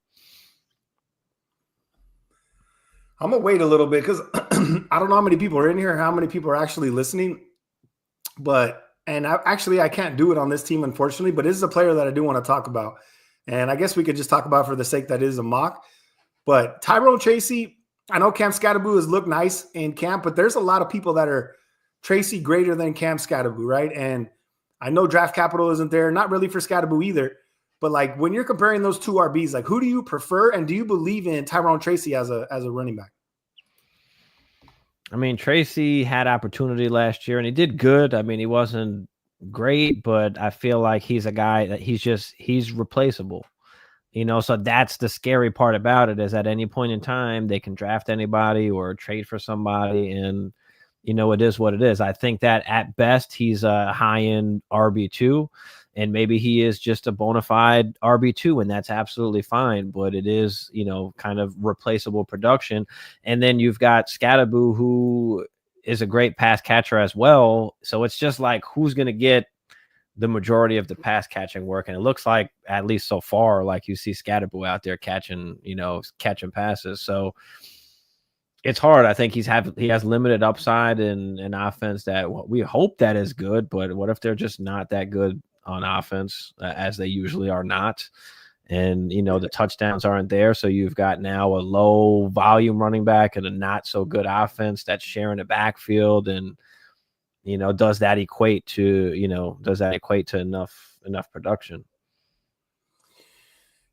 I'm going to wait a little bit because I don't know how many people are in here, how many people are actually listening. I can't do it on this team, unfortunately, but this is a player that I do want to talk about. And I guess we could just talk about for the sake that it is a mock. But Tyrone Tracy, I know Cam Scatterboo has looked nice in camp, but there's a lot of people that are Tracy greater than Cam Scatterboo, right? And I know draft capital isn't there, not really for Scatterboo either. But when you're comparing those 2 RBs, who do you prefer, and do you believe in Tyrone Tracy as a running back? I mean, Tracy had opportunity last year, and he did good. I mean, he wasn't great, but I feel like he's a guy that he's replaceable. So that's the scary part about it, is at any point in time they can draft anybody or trade for somebody, and it is what it is. I think that at best he's a high-end RB2, and maybe he is just a bona fide RB2, and that's absolutely fine. But it is, kind of replaceable production. And then you've got Scatterboo, who is a great pass catcher as well. So it's just who's going to get the majority of the pass catching work? And it looks like, at least so far, you see Scatterboo out there catching passes. So it's hard. I think he has limited upside in an offense that we hope that is good, but what if they're just not that good on offense, as they usually are not? And, the touchdowns aren't there. So you've got now a low volume running back and a not so good offense that's sharing the backfield. And, does that equate to enough production?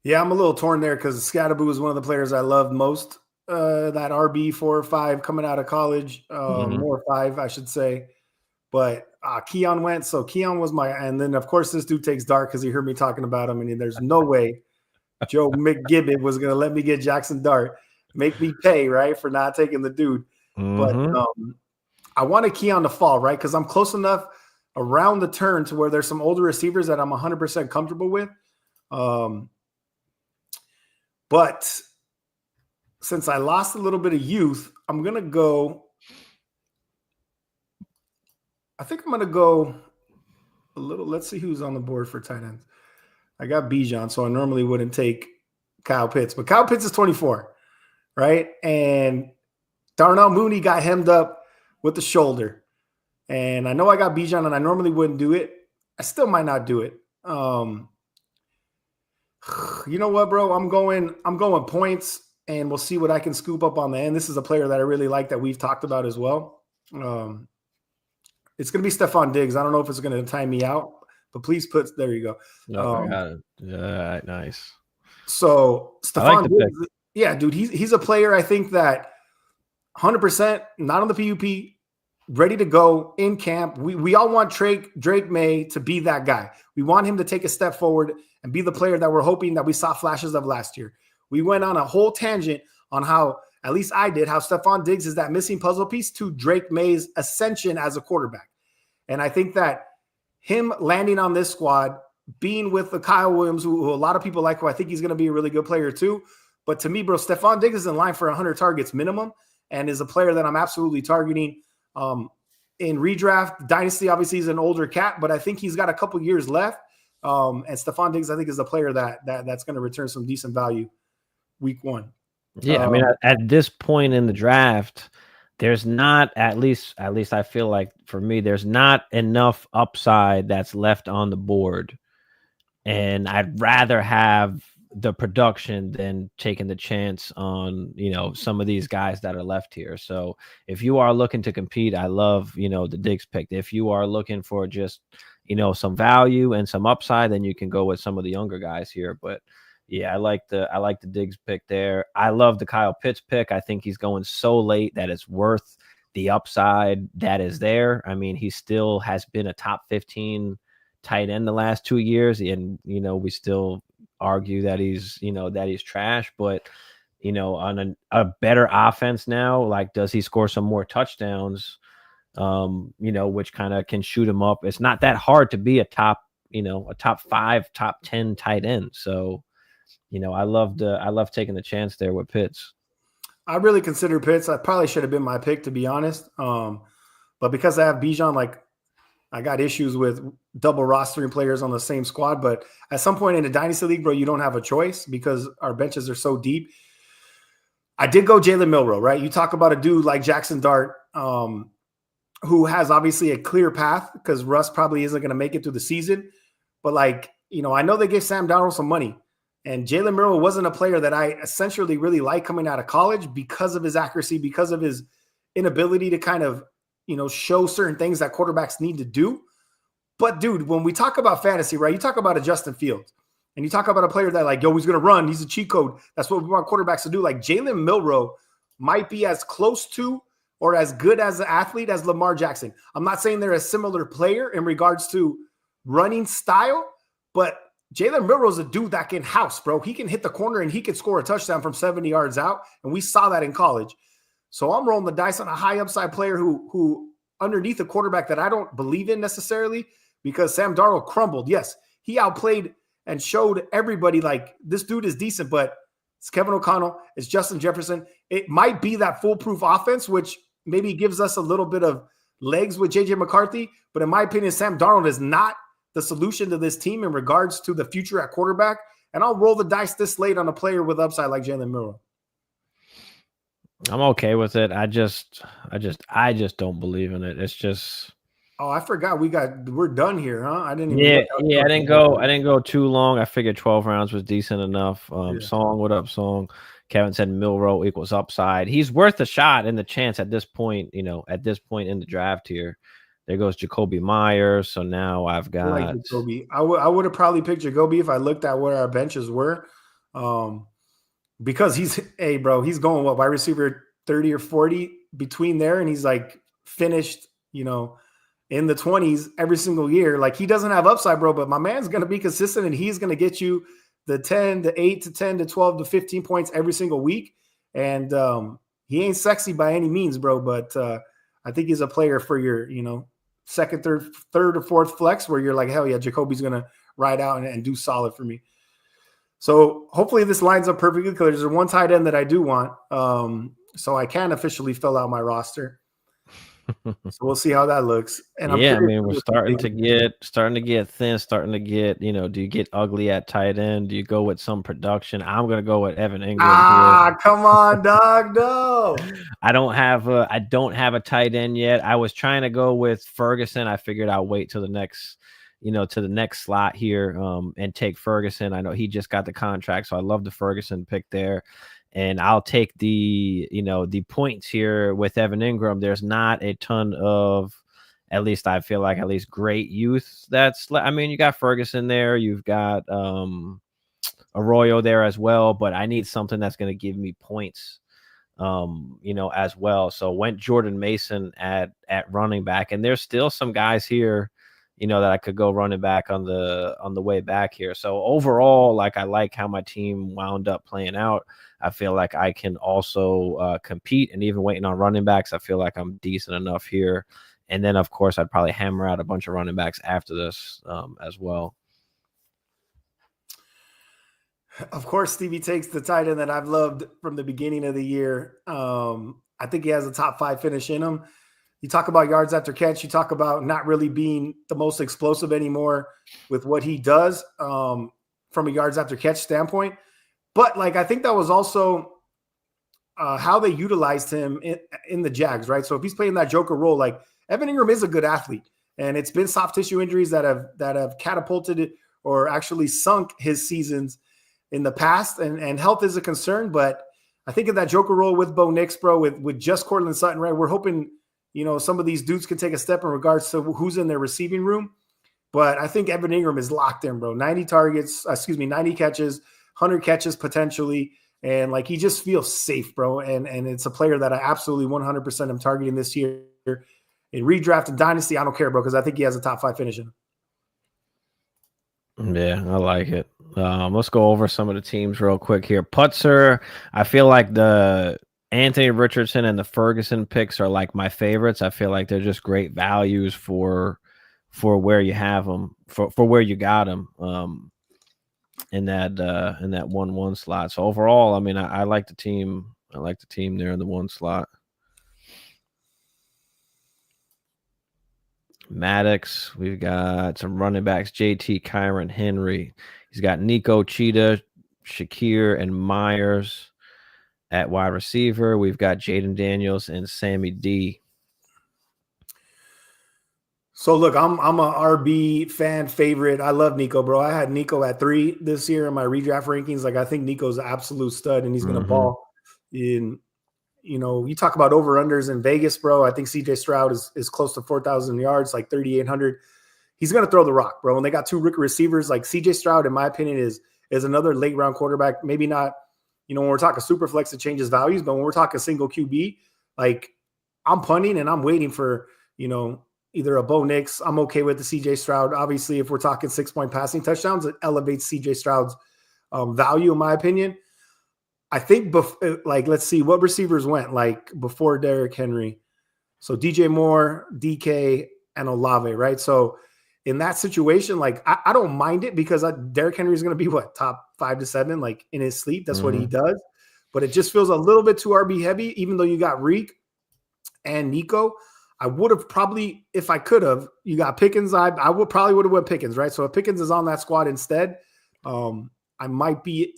Yeah, I'm a little torn there because Scatterboo is one of the players I love most. That RB 4 or 5 coming out of college, 4 or 5, I should say. But Keon went, so Keon was and then of course this dude takes Dart because he heard me talking about him, and there's no way Joe McGibbon was going to let me get Jackson Dart, make me pay, right, for not taking the dude. But Mm-hmm. I want to key on the fall, right? Because I'm close enough around the turn to where there's some older receivers that I'm 100% comfortable with. But since I lost a little bit of youth, I'm going to go. I think I'm going to go a little. Let's see who's on the board for tight ends. I got Bijan, so I normally wouldn't take Kyle Pitts, but Kyle Pitts is 24, right? And Darnell Mooney got hemmed up with the shoulder. And I know I got Bijan, and I normally wouldn't do it. I still might not do it. You know what, bro? I'm going points, and we'll see what I can scoop up on the end. This is a player that I really like that we've talked about as well. It's going to be Stephon Diggs. I don't know if it's going to time me out, but please put – there you go. No, I got it. Yeah, nice. So Stephon like Diggs, yeah, dude, he's a player I think that 100% not on the PUP, ready to go in camp. We all want Drake May to be that guy. We want him to take a step forward and be the player that we're hoping that we saw flashes of last year. We went on a whole tangent on how, at least I did, how Stephon Diggs is that missing puzzle piece to Drake May's ascension as a quarterback. And I think that him landing on this squad, being with the Kyle Williams, who a lot of people like, who I think he's going to be a really good player too. But to me, bro, Stephon Diggs is in line for 100 targets minimum and is a player that I'm absolutely targeting. In redraft, Dynasty, obviously, he's an older cat, but I think he's got a couple years left. And Stephon Diggs, I think, is a player that's going to return some decent value week one. Yeah, I mean, at this point in the draft, there's not, at least I feel like for me, there's not enough upside that's left on the board. And I'd rather have the production than taking the chance on, some of these guys that are left here. So if you are looking to compete, I love, the Diggs pick. If you are looking for just, some value and some upside, then you can go with some of the younger guys here. But yeah, I like the Diggs pick there. I love the Kyle Pitts pick. I think he's going so late that it's worth the upside that is there. I mean, he still has been a top 15 tight end the last 2 years, and we still argue that he's trash, but on a better offense now, like, does he score some more touchdowns, which kind of can shoot him up? It's not that hard to be a top 5, top 10 tight end. So I love taking the chance there with Pitts. I really consider Pitts. I probably should have been my pick, to be honest, but because I have Bijan, like, I got issues with double rostering players on the same squad. But at some point in the Dynasty League, bro, you don't have a choice because our benches are so deep. I did go Jalen Milroe, right? You talk about a dude like Jackson Dart, who has obviously a clear path because Russ probably isn't going to make it through the season. But, like, I know they gave Sam Darnold some money. And Jalen Milroe wasn't a player that I essentially really liked coming out of college because of his accuracy, because of his inability to kind of, show certain things that quarterbacks need to do. But, dude, when we talk about fantasy, right, you talk about a Justin Fields and you talk about a player that, like, he's going to run. He's a cheat code. That's what we want quarterbacks to do. Like, Jalen Milroe might be as close to or as good as an athlete as Lamar Jackson. I'm not saying they're a similar player in regards to running style, but Jalen Milroe is a dude that can house, bro. He can hit the corner and he can score a touchdown from 70 yards out. And we saw that in college. So I'm rolling the dice on a high upside player who underneath a quarterback that I don't believe in necessarily, because Sam Darnold crumbled. Yes, he outplayed and showed everybody, like, this dude is decent, but it's Kevin O'Connell, it's Justin Jefferson. It might be that foolproof offense, which maybe gives us a little bit of legs with JJ McCarthy. But in my opinion, Sam Darnold is not the solution to this team in regards to the future at quarterback. And I'll roll the dice this late on a player with upside like Jalen Milroe. I'm okay with it. I just don't believe in it. It's just. Oh, I forgot we're done here, huh? I didn't even. Yeah. I didn't go too long. I figured 12 rounds was decent enough. Song, what up, Song? Kevin said Milroe equals upside. He's worth a shot and the chance at this point. At this point in the draft here. There goes Jacoby Myers. So now I've got. I like Jacoby. I would have probably picked Jacoby if I looked at where our benches were. Because he's going what, wide receiver 30 or 40 between there, and he's like finished, in the 20s every single year. Like, he doesn't have upside, bro, but my man's going to be consistent and he's going to get you the 10 to 8 to 10 to 12 to 15 points every single week. And he ain't sexy by any means, bro. But I think he's a player for your, second, third or fourth flex where you're like, hell yeah, Jacoby's gonna ride out and do solid for me. So hopefully this lines up perfectly because there's one tight end that I do want. So I can officially fill out my roster. So we'll see how that looks. And yeah, I mean, we're starting to get thin, starting to get, do you get ugly at tight end? Do you go with some production? I'm gonna go with Evan Ingram here. Come on, dog. No. I don't have a tight end yet. I was trying to go with Ferguson. I figured I'll wait till the next, to the next slot here, and take Ferguson. I know he just got the contract, so I love the Ferguson pick there. And I'll take the points here with Evan Ingram. There's not a ton of, at least I feel like, great youth. You got Ferguson there. You've got Arroyo there as well. But I need something that's going to give me points, as well. So went Jordan Mason at running back. And there's still some guys here, that I could go running back on the way back here. So overall, I like how my team wound up playing out. I feel like I can also compete, and even waiting on running backs, I feel like I'm decent enough here. And then, of course, I'd probably hammer out a bunch of running backs after this as well. Of course, Stevie takes the tight end that I've loved from the beginning of the year. I think he has a top 5 finish in him. You talk about yards after catch. You talk about not really being the most explosive anymore with what he does from a yards after catch standpoint. But I think that was also how they utilized him in the Jags, right? So if he's playing that joker role, Evan Ingram is a good athlete, and it's been soft tissue injuries that have catapulted it or actually sunk his seasons in the past. And health is a concern, but I think in that joker role with Bo Nix, bro, with just Cortland Sutton, right? We're hoping, some of these dudes can take a step in regards to who's in their receiving room. But I think Evan Ingram is locked in, bro. 90 catches, 100 catches potentially. And he just feels safe, bro. And it's a player that I absolutely 100% am targeting this year. In redraft and Dynasty, I don't care, bro, because I think he has a top 5 finish in him. Yeah, I like it. Let's go over some of the teams real quick here. Putzer, I feel like the Anthony Richardson and the Ferguson picks are my favorites. I feel like they're just great values for where you have them, for where you got them in that 1-1 slot. So overall, I like the team. I like the team there in the 1 slot. Maddox, we've got some running backs, JT, Kyron, Henry. He's got Nico, Cheetah, Shakir, and Myers at wide receiver. We've got Jaden Daniels and Sammy D. So look, I'm a RB fan favorite. I love Nico, bro. I had Nico at 3 this year in my redraft rankings. I think Nico's an absolute stud, and he's going to ball. You talk about over-unders in Vegas, bro. I think CJ Stroud is close to 4,000 yards, 3,800. He's going to throw the rock, bro. And they got 2 rookie receivers. CJ Stroud, in my opinion, is another late-round quarterback. Maybe not, when we're talking super flex, it changes values. But when we're talking single QB, I'm punting and I'm waiting for, either a Bo Nix. I'm okay with the CJ Stroud. Obviously, if we're talking 6-point passing touchdowns, it elevates CJ Stroud's value, in my opinion. I think, let's see, what receivers went before Derrick Henry? So DJ Moore, DK, and Olave, right? So in that situation, I don't mind it because Derrick Henry is going to be top 5 to 7, in his sleep. That's what he does. But it just feels a little bit too RB heavy, even though you got Reek and Nico. I would have probably, if I could have, you got Pickens. I would have went Pickens, right? So if Pickens is on that squad instead, I might be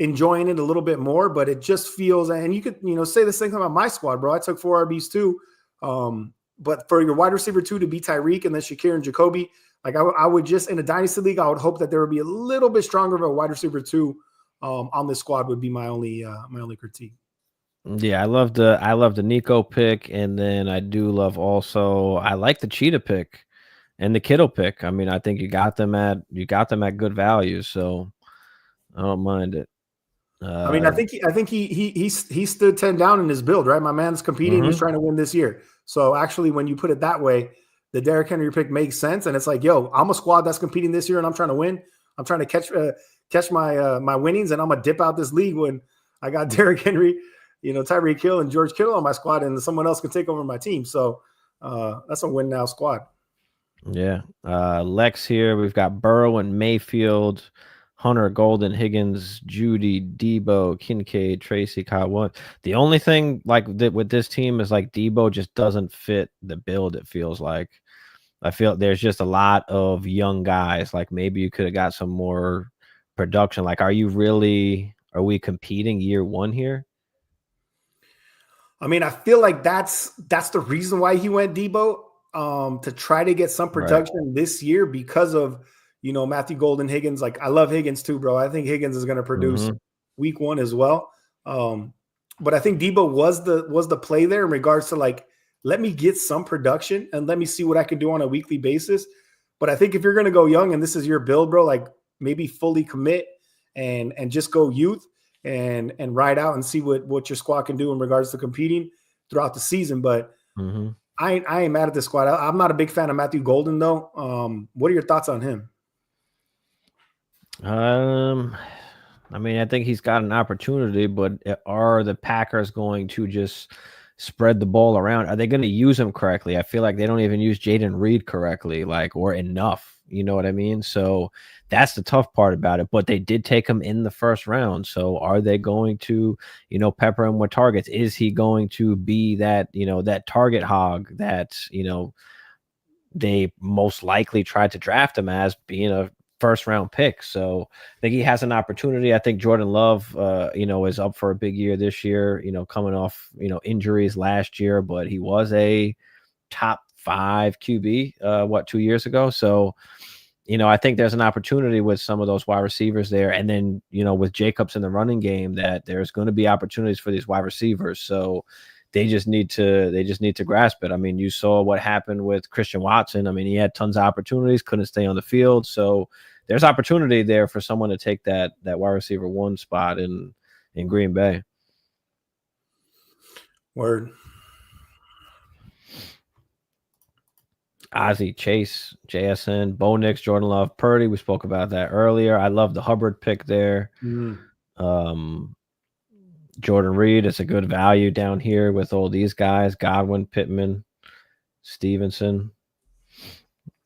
enjoying it a little bit more, but it just feels, and you could, say the same thing about my squad, bro. I took 4 RBs too. But for your wide receiver 2 to be Tyreek and then Shakir and Jacoby, I would just, in a dynasty league, I would hope that there would be a little bit stronger of a wide receiver 2 on this squad would be my only critique. Yeah, I love the Nico pick, and then I do love also, I like the Cheetah pick and the Kittle pick. I think you got them at good values, so I don't mind it. I think he stood 10 down in his build, right? My man's competing. He's trying to win this year. So actually, when you put it that way, the Derrick Henry pick makes sense. And it's I'm a squad that's competing this year and I'm trying to win. I'm trying to catch my winnings, and I'm going to dip out this league when I got Derrick Henry Tyreek Hill and George Kittle on my squad, and someone else can take over my team. So that's a win now squad. Yeah. Lex here. We've got Burrow and Mayfield, Hunter, Golden, Higgins, Judy, Debo, Kincaid, Tracy, Kyle. What? The only thing like that with this team is like Debo just doesn't fit the build. It feels like I feel there's just a lot of young guys. Like maybe you could have got some more production. Like, are we competing year one here? I mean, I feel like that's the reason why he went Debo, to try to get some production this year because of, Matthew Golden, Higgins. Like, I love Higgins too, bro. I think Higgins is going to produce week one as well. But I think Debo was the play there in regards to like, let me get some production and let me see what I can do on a weekly basis. But I think if you're going to go young and this is your build, bro, like maybe fully commit and just go youth and ride out and see what your squad can do in regards to competing throughout the season. But I ain't mad at the squad. I'm not a big fan of Matthew Golden though. What are your thoughts on him? I mean, I think he's got an opportunity, but are the Packers going to just spread the ball around? Are they going to use him correctly? I feel like they don't even use Jaden Reed correctly, or enough. You know what I mean? So that's the tough part about it. But they did take him in the first round. So are they going to, pepper him with targets? Is he going to be that, that target hog that, they most likely tried to draft him as being a first round pick? So I think he has an opportunity. I think Jordan Love, is up for a big year this year, coming off, injuries last year, but he was a top 5 QB, 2 years ago. So, I think there's an opportunity with some of those wide receivers there. And then, with Jacobs in the running game, that there's going to be opportunities for these wide receivers. So they just need to grasp it. I mean, you saw what happened with Christian Watson. I mean, he had tons of opportunities, couldn't stay on the field. So there's opportunity there for someone to take that wide receiver 1 spot in Green Bay. Word. Ozzie, Chase, JSN, Bo Nix, Jordan Love, Purdy. We spoke about that earlier. I love the Hubbard pick there. Jordan Reed is a good value down here with all these guys. Godwin, Pittman, Stevenson.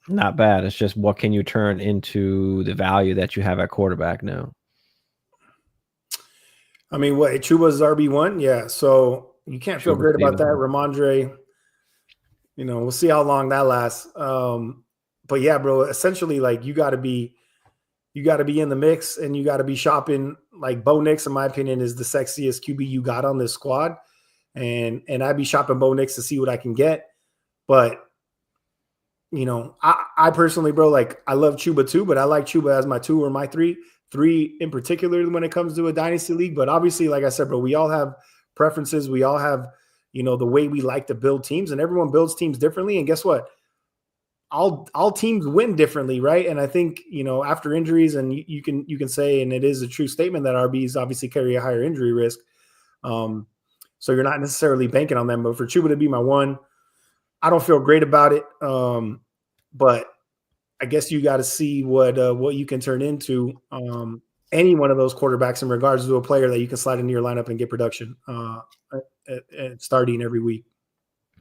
Not bad. It's just what can you turn into the value that you have at quarterback now? I mean, Chuba's RB1? Yeah. So you can't feel great about that. Ramondre, we'll see how long that lasts. But yeah, bro, essentially, like you got to be in the mix and you got to be shopping. Like Bo Nix, in my opinion, is the sexiest QB you got on this squad. And I'd be shopping Bo Nix to see what I can get. But, I personally, bro, like I love Chuba too, but I like Chuba as my 2 or my 3 in particular when it comes to a dynasty league. But obviously, like I said, bro, we all have preferences. We all have, the way we like to build teams, and everyone builds teams differently. And guess what? All teams win differently, right? And I think, after injuries, and you can say, and it is a true statement that RBs obviously carry a higher injury risk. So you're not necessarily banking on them. But for Chuba to be my 1, I don't feel great about it. But I guess you got to see what you can turn into any one of those quarterbacks in regards to a player that you can slide into your lineup and get production starting every week.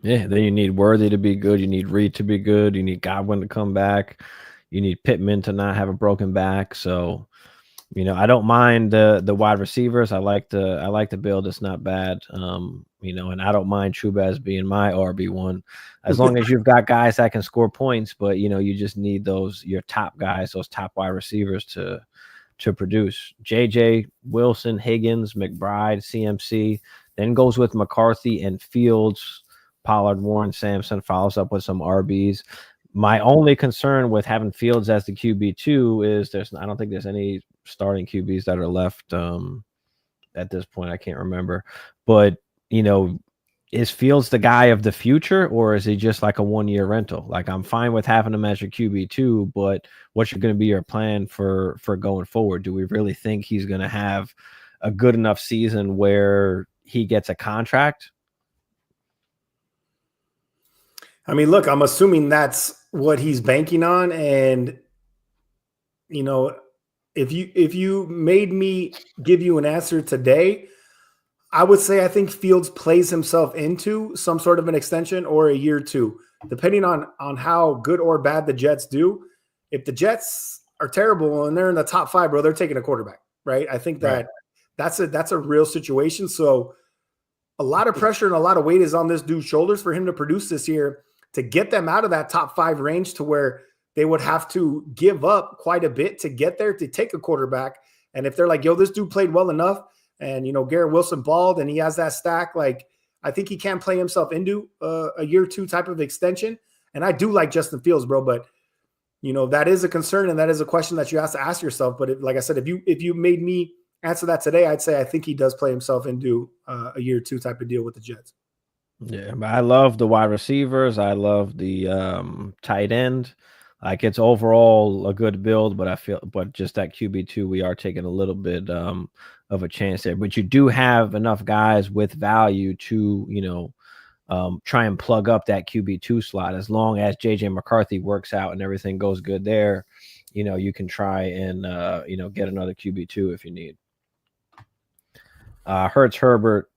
Yeah, then you need Worthy to be good. You need Reed to be good. You need Godwin to come back. You need Pittman to not have a broken back. So, I don't mind the wide receivers. I like the build. It's not bad. And I don't mind Chuba being my RB1 as long as you've got guys that can score points. But you just need your top guys, those top wide receivers to produce. JJ, Wilson, Higgins, McBride, CMC, then goes with McCarthy and Fields, Pollard, Warren, Sampson, follows up with some RBs. My only concern with having Fields as the QB2 is I don't think there's any starting QBs that are left at this point. I can't remember. But, is Fields the guy of the future, or is he just like a 1-year rental? Like, I'm fine with having him as your QB2, but what's going to be your plan for going forward? Do we really think he's going to have a good enough season where he gets a contract? I mean, look, I'm assuming that's what he's banking on. And, if you made me give you an answer today, I would say I think Fields plays himself into some sort of an extension or a year two, depending on how good or bad the Jets do. If the Jets are terrible and they're in the top 5, bro, they're taking a quarterback, right? I think that that's a real situation. So a lot of pressure and a lot of weight is on this dude's shoulders for him to produce this year to get them out of that top 5 range to where they would have to give up quite a bit to get there to take a quarterback. And if they're like, yo, this dude played well enough, and, Garrett Wilson balled and he has that stack, like, I think he can play himself into a year two type of extension. And I do like Justin Fields, bro, but, that is a concern and that is a question that you have to ask yourself. But like I said, if you made me answer that today, I'd say I think he does play himself into a year two type of deal with the Jets. Yeah, but I love the wide receivers. I love the tight end. Like, it's overall a good build, but just that QB2, we are taking a little bit of a chance there. But you do have enough guys with value to, try and plug up that QB2 slot. As long as JJ McCarthy works out and everything goes good there, you can try and get another QB2 if you need. Hurts, Herbert,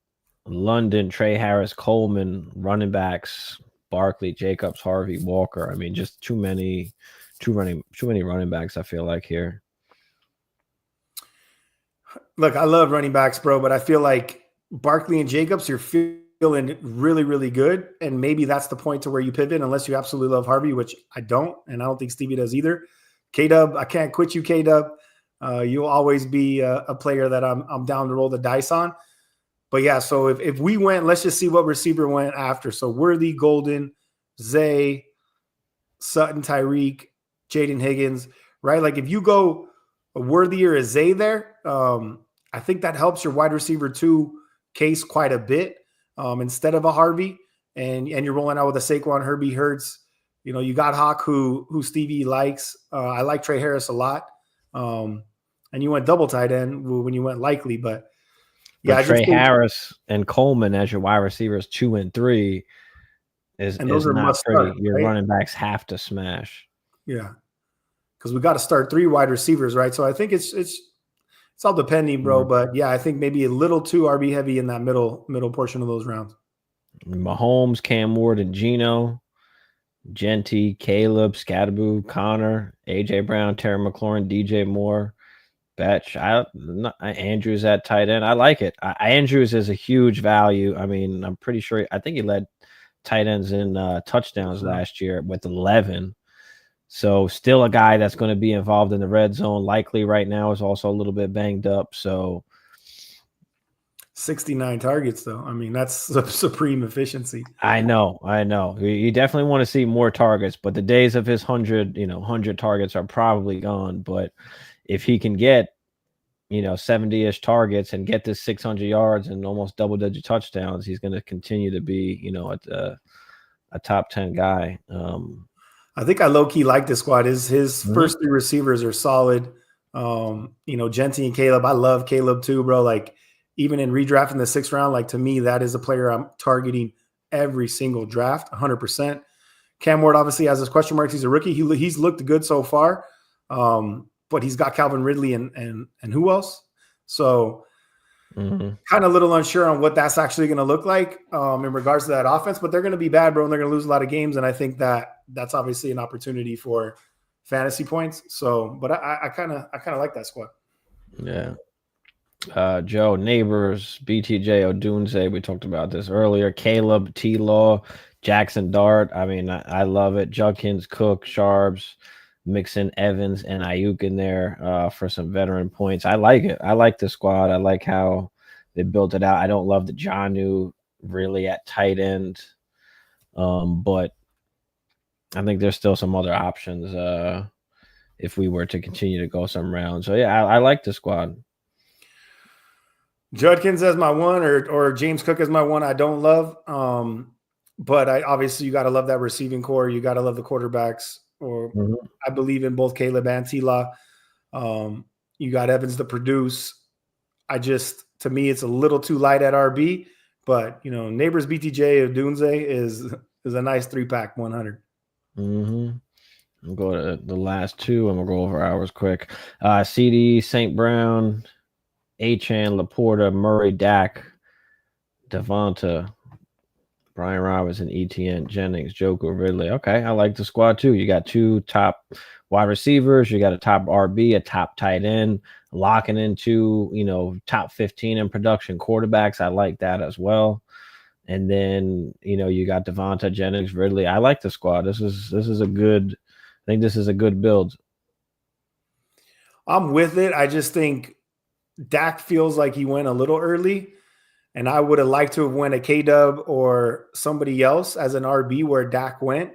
London, Trey Harris, Coleman, running backs, Barkley, Jacobs, Harvey, Walker. I mean, just too many running backs, I feel like, here. Look, I love running backs, bro, but I feel like Barkley and Jacobs, you're feeling really, really good. And maybe that's the point to where you pivot, unless you absolutely love Harvey, which I don't. And I don't think Stevie does either. K-Dub, I can't quit you, K-Dub. You'll always be a player that I'm down to roll the dice on. But yeah, so if we went, let's just see what receiver went after. So Worthy, Golden, Zay, Sutton, Tyreek, Jaden Higgins, right? Like, if you go a Worthy or a Zay there, I think that helps your wide receiver 2 case quite a bit instead of a Harvey. And you're rolling out with a Saquon, Herbie, Hurts. You got Hawk, who Stevie likes. I like Trey Harris a lot. And you went double tight end when you went likely, but yeah, Trey Harris and Coleman as your wide receivers 2 and 3 is not pretty. Your running backs have to smash. Yeah, because we got to start 3 wide receivers, right? So I think it's all depending, bro. Mm-hmm. But yeah, I think maybe a little too RB heavy in that middle portion of those rounds. Mahomes, Cam Ward, and Geno, Genty, Caleb, Scatterboo, Connor, AJ Brown, Terry McLaurin, DJ Moore. Batch, Andrews at tight end. I like it. Andrews is a huge value. I mean, I'm pretty sure. I think he led tight ends in touchdowns last year with 11. So still a guy that's going to be involved in the red zone. Likely right now is also a little bit banged up. So 69 targets, though. I mean, that's supreme efficiency. I know. You definitely want to see more targets, but the days of his 100 targets are probably gone. But if he can get, 70-ish targets and get this 600 yards and almost double-digit touchdowns, he's going to continue to be, a top 10 guy. I think I low-key like this squad. His first 3 receivers are solid. Genty and Caleb. I love Caleb too, bro. Like, even in redraft in the 6th round, like, to me, that is a player I'm targeting every single draft, 100%. Cam Ward obviously has his question marks. He's a rookie. He's looked good so far. But he's got Calvin Ridley and who else? So kind of a little unsure on what that's actually going to look like in regards to that offense. But they're going to be bad, bro, and they're going to lose a lot of games. And I think that's obviously an opportunity for fantasy points. So, but I kind of like that squad. Yeah. Joe, Neighbors, BTJ, Odunze. We talked about this earlier. Caleb, T-Law, Jackson Dart. I mean, I love it. Judkins, Cook, Sharps. Mixing Evans and Ayuk in there for some veteran points. I like it. I like the squad. I like how they built it out. I don't love the Jonnu really at tight end, but I think there's still some other options if we were to continue to go some rounds. So yeah, I like the squad. Judkins as my one, or James Cook as my one. I don't love, but obviously you got to love that receiving core. You got to love the quarterbacks. Or I believe in both Caleb and T-Law. You got Evans to produce. To me, it's a little too light at RB, but Neighbors, BTJ, Odunze is a nice 3-pack 100. We'll go to the last 2 and we'll go over ours quick. CD, St. Brown, Achane, Laporta, Murray, Dak, Devonta, Brian Robinson, ETN, Jennings, Joker, Ridley. Okay, I like the squad too. You got 2 top wide receivers, you got a top RB, a top tight end, locking into, top 15 in production quarterbacks. I like that as well. And then, you got Devonta, Jennings, Ridley. I like the squad. This is a good, I think this is a good build. I'm with it. I just think Dak feels like he went a little early, and I would have liked to have went a K-Dub or somebody else as an RB where Dak went,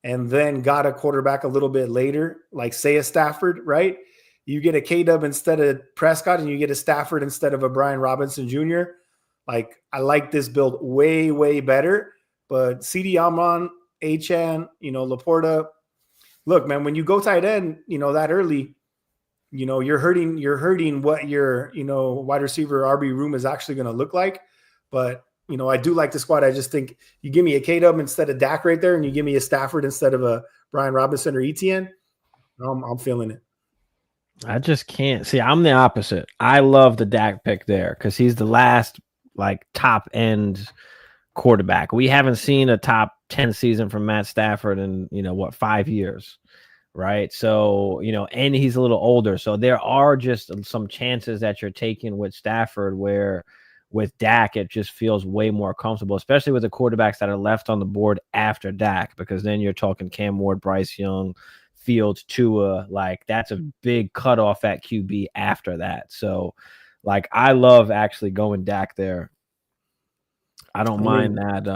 and then got a quarterback a little bit later, like say a Stafford, right? You get a K-Dub instead of Prescott, and you get a Stafford instead of a Brian Robinson Jr. Like, I like this build way, way better. But CD Amon, Achan, Laporta. Look, man, when you go tight end, that early, you're hurting what your, wide receiver RB room is actually going to look like. But, I do like the squad. I just think you give me a K-Dub instead of Dak right there, and you give me a Stafford instead of a Brian Robinson or ETN, I'm feeling it. I just can't see. I'm the opposite. I love the Dak pick there because he's the last top end quarterback. We haven't seen a top 10 season from Matt Stafford in 5 years, right? So and he's a little older, so there are just some chances that you're taking with Stafford where with Dak it just feels way more comfortable, especially with the quarterbacks that are left on the board after Dak, because then you're talking Cam Ward, Bryce Young, Fields, Tua. That's a big cutoff at QB after that. So I love actually going Dak there. I don't mind that.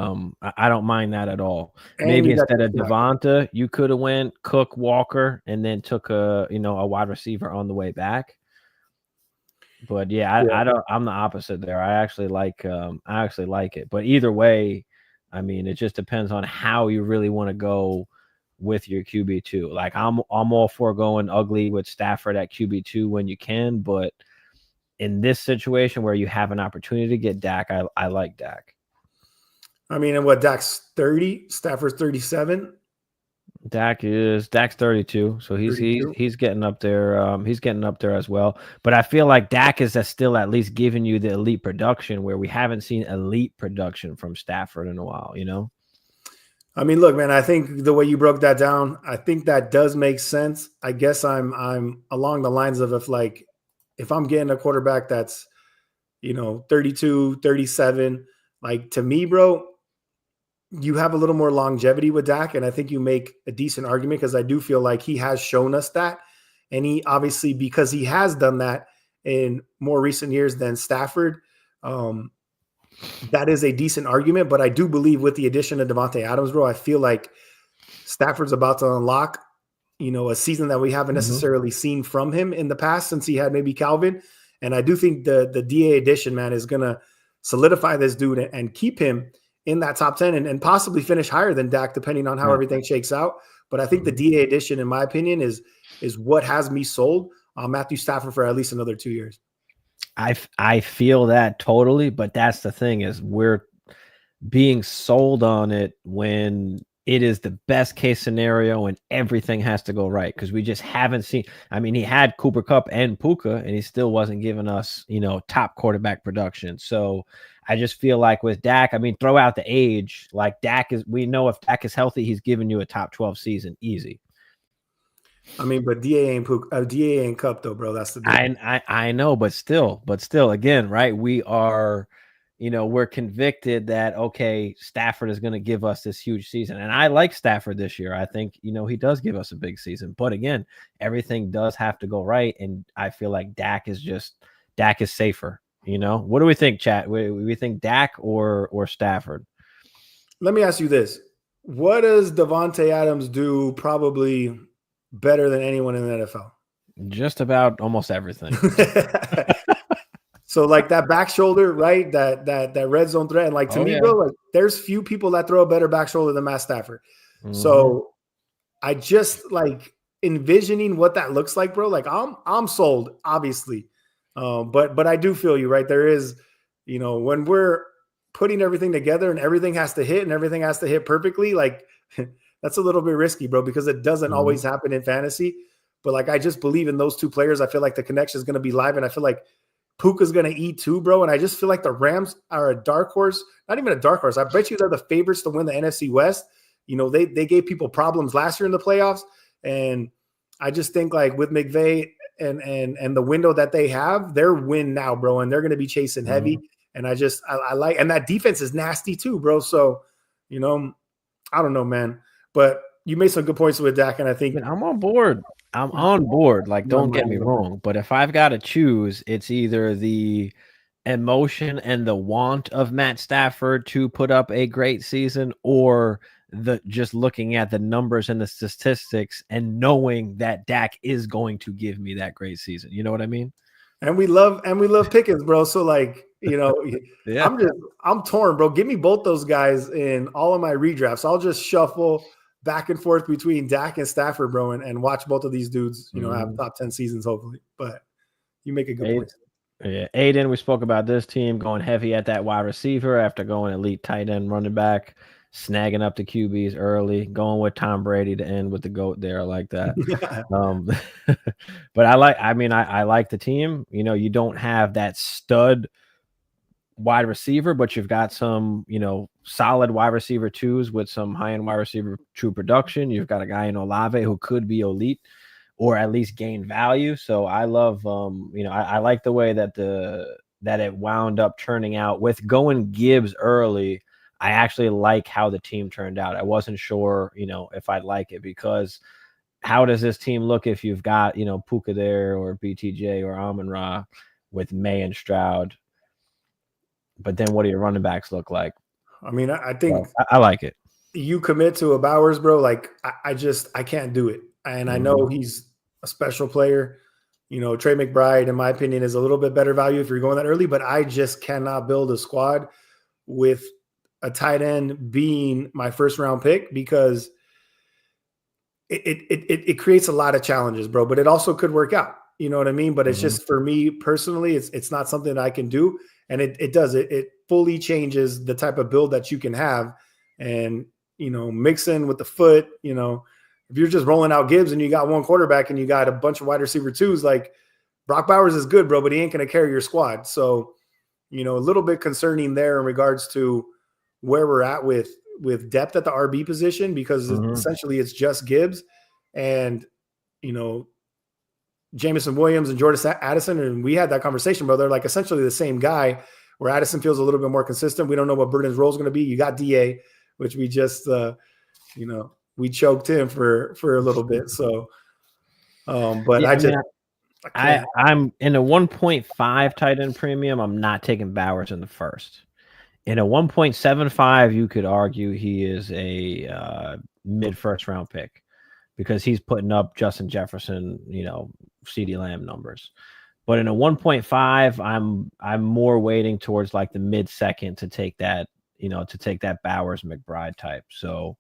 I don't mind that at all. Maybe instead of Devonta, you could have went Cook, Walker, and then took a wide receiver on the way back. But I'm the opposite there. I actually like it. But either way, I mean, it just depends on how you really want to go with your QB2. I'm all for going ugly with Stafford at QB2 when you can, but in this situation where you have an opportunity to get Dak, I like Dak. I mean, and what, Dak's 30, Stafford's 37. Dak's 32, so he's getting up there. He's getting up there as well. But I feel like Dak is still at least giving you the elite production where we haven't seen elite production from Stafford in a while. I mean, look, man, I think the way you broke that down, I think that does make sense. I guess I'm along the lines of if I'm getting a quarterback that's 32, 37, to me, bro, you have a little more longevity with Dak, and I think you make a decent argument because I do feel like he has shown us that. And he obviously, because he has done that in more recent years than Stafford, that is a decent argument. But I do believe with the addition of Davante Adams, bro, I feel like Stafford's about to unlock, a season that we haven't necessarily seen from him in the past since he had maybe Calvin. And I do think the DA addition, man, is going to solidify this dude and keep him in that top 10 and possibly finish higher than Dak, depending on how everything shakes out. But I think the DA addition, in my opinion, is what has me sold on Matthew Stafford for at least another 2 years. I feel that totally, but that's the thing is we're being sold on it when it is the best case scenario and everything has to go right because we just haven't seen. I mean, he had Cooper Kupp and Puka, and he still wasn't giving us, top quarterback production. So I just feel like with Dak, I mean, throw out the age. We know if Dak is healthy, he's giving you a top 12 season easy. I mean, but DA ain't Cup though, bro. That's the deal. I know, but still, again, right? We are, we're convicted that okay, Stafford is going to give us this huge season, and I like Stafford this year. I think he does give us a big season, but again, everything does have to go right, and I feel like Dak is safer. What do we think, chat? We think Dak or Stafford? Let me ask you this: what does Davante Adams do? Probably better than anyone in the NFL. Just about almost everything. So that back shoulder, right? That red zone threat. And to me, bro, there's few people that throw a better back shoulder than Matt Stafford. Mm-hmm. So I just envisioning what that looks like, bro. I'm sold, obviously. But I do feel you, right? There is, when we're putting everything together and everything has to hit and everything has to hit perfectly, that's a little bit risky, bro, because it doesn't always happen in fantasy. But I just believe in those two players. I feel like the connection is going to be live. And I feel like Puka's going to eat too, bro. And I just feel like the Rams are a dark horse. Not even a dark horse. I bet you they're the favorites to win the NFC West. You know, they gave people problems last year in the playoffs. And I just think like with McVay and the window that they have, they're win now, bro. And they're going to be chasing heavy. And I like, and that defense is nasty too, bro. So, you know, I don't know, man. But you made some good points with Dak, and I think I'm on board. I'm on board. Like, don't get me wrong. But if I've got to choose, it's either the emotion and the want of Matt Stafford to put up a great season, or the just looking at the numbers and the statistics and knowing that Dak is going to give me that great season. You know what I mean? And we love Pickens, bro. So like, you know, yeah. I'm torn, bro. Give me both those guys in all of my redrafts. I'll just shuffle back and forth between Dak and Stafford, bro, and watch both of these dudes, you know, have top 10 seasons, hopefully. But you make a good point. Yeah, Aiden, we spoke about this team going heavy at that wide receiver after going elite tight end running back, snagging up the QBs early, going with Tom Brady to end with the GOAT there. I like that. But I like the team. You know, you don't have that stud wide receiver, but you've got some, you know, solid wide receiver twos with some high-end wide receiver true production. You've got a guy in Olave who could be elite or at least gain value. So I love, you know, I like the way that that it wound up turning out with going Gibbs early. I actually like how the team turned out. I wasn't sure, you know, if I'd like it, because how does this team look if you've got, you know, Puka there or BTJ or Amon-Ra with May and Stroud? But then what do your running backs look like? I mean, I think I like it. You commit to a Bowers, bro. Like I can't do it. And I know he's a special player. You know, Trey McBride, in my opinion, is a little bit better value if you're going that early, but I just cannot build a squad with a tight end being my first round pick, because it creates a lot of challenges, bro, but it also could work out. You know what I mean? But it's just, for me personally, it's not something that I can do. And it fully changes the type of build that you can have. And, you know, mix in with the foot, you know, if you're just rolling out Gibbs and you got one quarterback and you got a bunch of wide receiver twos, like Brock Bowers is good, bro, but he ain't going to carry your squad. So, you know, a little bit concerning there in regards to where we're at with depth at the RB position, because essentially it's just Gibbs and, you know, Jameson Williams and Jordan Addison. And we had that conversation, bro. They're like essentially the same guy, where Addison feels a little bit more consistent. We don't know what Burden's role is going to be. You got DA, which we just, you know, we choked him for a little bit. So, but yeah, I'm in a 1.5 tight end premium. I'm not taking Bowers in the first. In a 1.75, you could argue he is a mid first round pick, because he's putting up Justin Jefferson, you know, CeeDee Lamb numbers. But in a 1.5, I'm more weighting towards like the mid second to take that, you know, to take that Bowers McBride type. So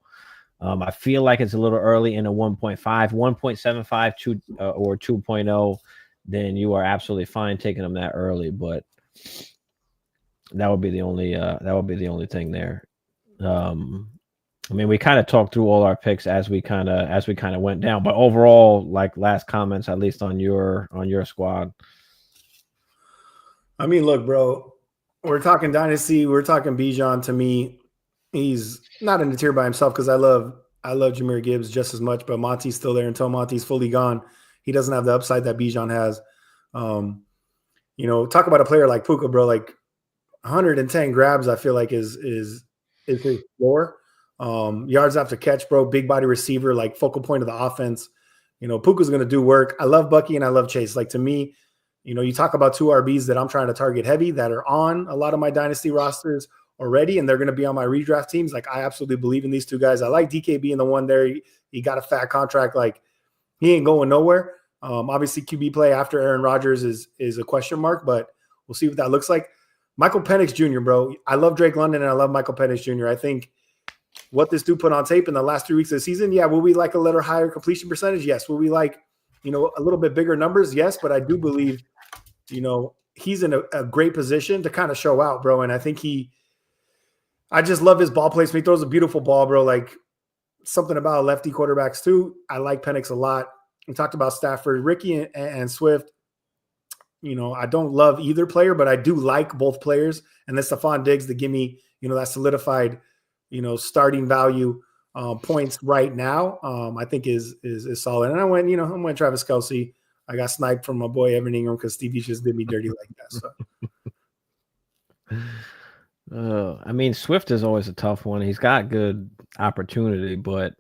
I feel like it's a little early in a 1.5, 1.75 or 2.0. Then you are absolutely fine taking them that early. But that would be the only thing there. I mean, we kind of talked through all our picks as we kind of went down, but overall, like last comments, at least on your squad. I mean, look, bro, we're talking Dynasty. We're talking Bijan. To me, he's not in the tier by himself, because I love Jahmyr Gibbs just as much, but Monty's still there. Until Monty's fully gone, he doesn't have the upside that Bijan has. You know, talk about a player like Puka, bro. Like 110 grabs, I feel like is his floor. Yards after catch, bro. Big body receiver, like focal point of the offense. You know, Puka's going to do work. I love Bucky and I love Chase. Like, to me, you know, you talk about two RBs that I'm trying to target heavy that are on a lot of my dynasty rosters already, and they're going to be on my redraft teams. Like, I absolutely believe in these two guys. I like DK being the one there. He got a fat contract. Like, he ain't going nowhere. Obviously, QB play after Aaron Rodgers is a question mark, but we'll see what that looks like. Michael Penix Jr., bro. I love Drake London and I love Michael Penix Jr. I think what this dude put on tape in the last 3 weeks of the season, yeah, will we like a little higher completion percentage? Yes. Will we like, you know, a little bit bigger numbers? Yes. But I do believe, you know, he's in a great position to kind of show out, bro. And I think I just love his ball placement. He throws a beautiful ball, bro. Like, something about lefty quarterbacks too. I like Penix a lot. We talked about Stafford, Ricky and Swift. I don't love either player, but I do like both players. And then Stephon Diggs to give me, that solidified, starting value points right now, I think is solid. And I went Travis Kelce. I got sniped from my boy Evan Ingram because Stevie just did me dirty like that. So. I mean, Swift is always a tough one. He's got good opportunity, but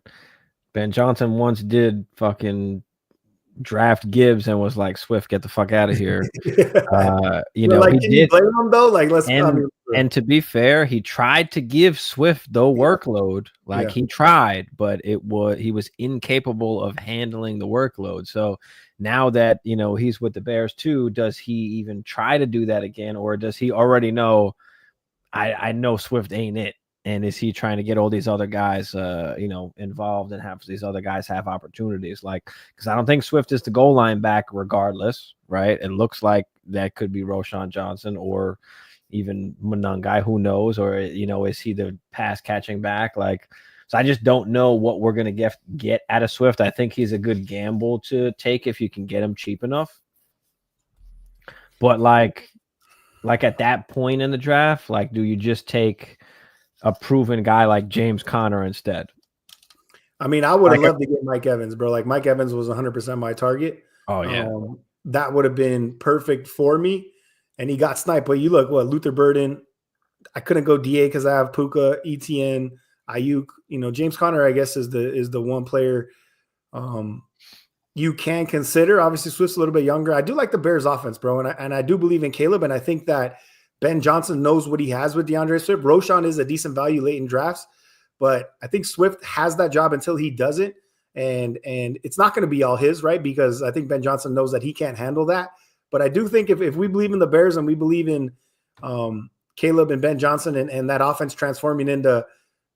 Ben Johnson once did fucking draft Gibbs and was like, Swift, get the fuck out of here. Like, he can did. You blame him though? Like, and to be fair, he tried to give Swift the workload. Like he tried, but he was incapable of handling the workload. So now that he's with the Bears too, does he even try to do that again, or does he already know? I know Swift ain't it. And is he trying to get all these other guys, involved and have these other guys have opportunities? Like, because I don't think Swift is the goal line back regardless, right? It looks like that could be Roschon Johnson or even Monangai, who knows? Or, is he the pass catching back? Like, so I just don't know what we're going to get out of Swift. I think he's a good gamble to take if you can get him cheap enough. But like at that point in the draft, like, do you just take a proven guy like James Conner instead? I mean, I would have loved to get Mike Evans, bro. Like, Mike Evans was 100% my target. Oh, yeah. That would have been perfect for me. And he got sniped. But you look, Luther Burden. I couldn't go DA because I have Puka, ETN, Ayuk. James Conner, I guess, is the one player you can consider. Obviously, Swift's a little bit younger. I do like the Bears offense, bro. And I do believe in Caleb. And I think that Ben Johnson knows what he has with DeAndre Swift. Roschon is a decent value late in drafts, but I think Swift has that job until he doesn't. And it's not going to be all his, right? Because I think Ben Johnson knows that he can't handle that. But I do think if we believe in the Bears and we believe in Caleb and Ben Johnson and that offense transforming into,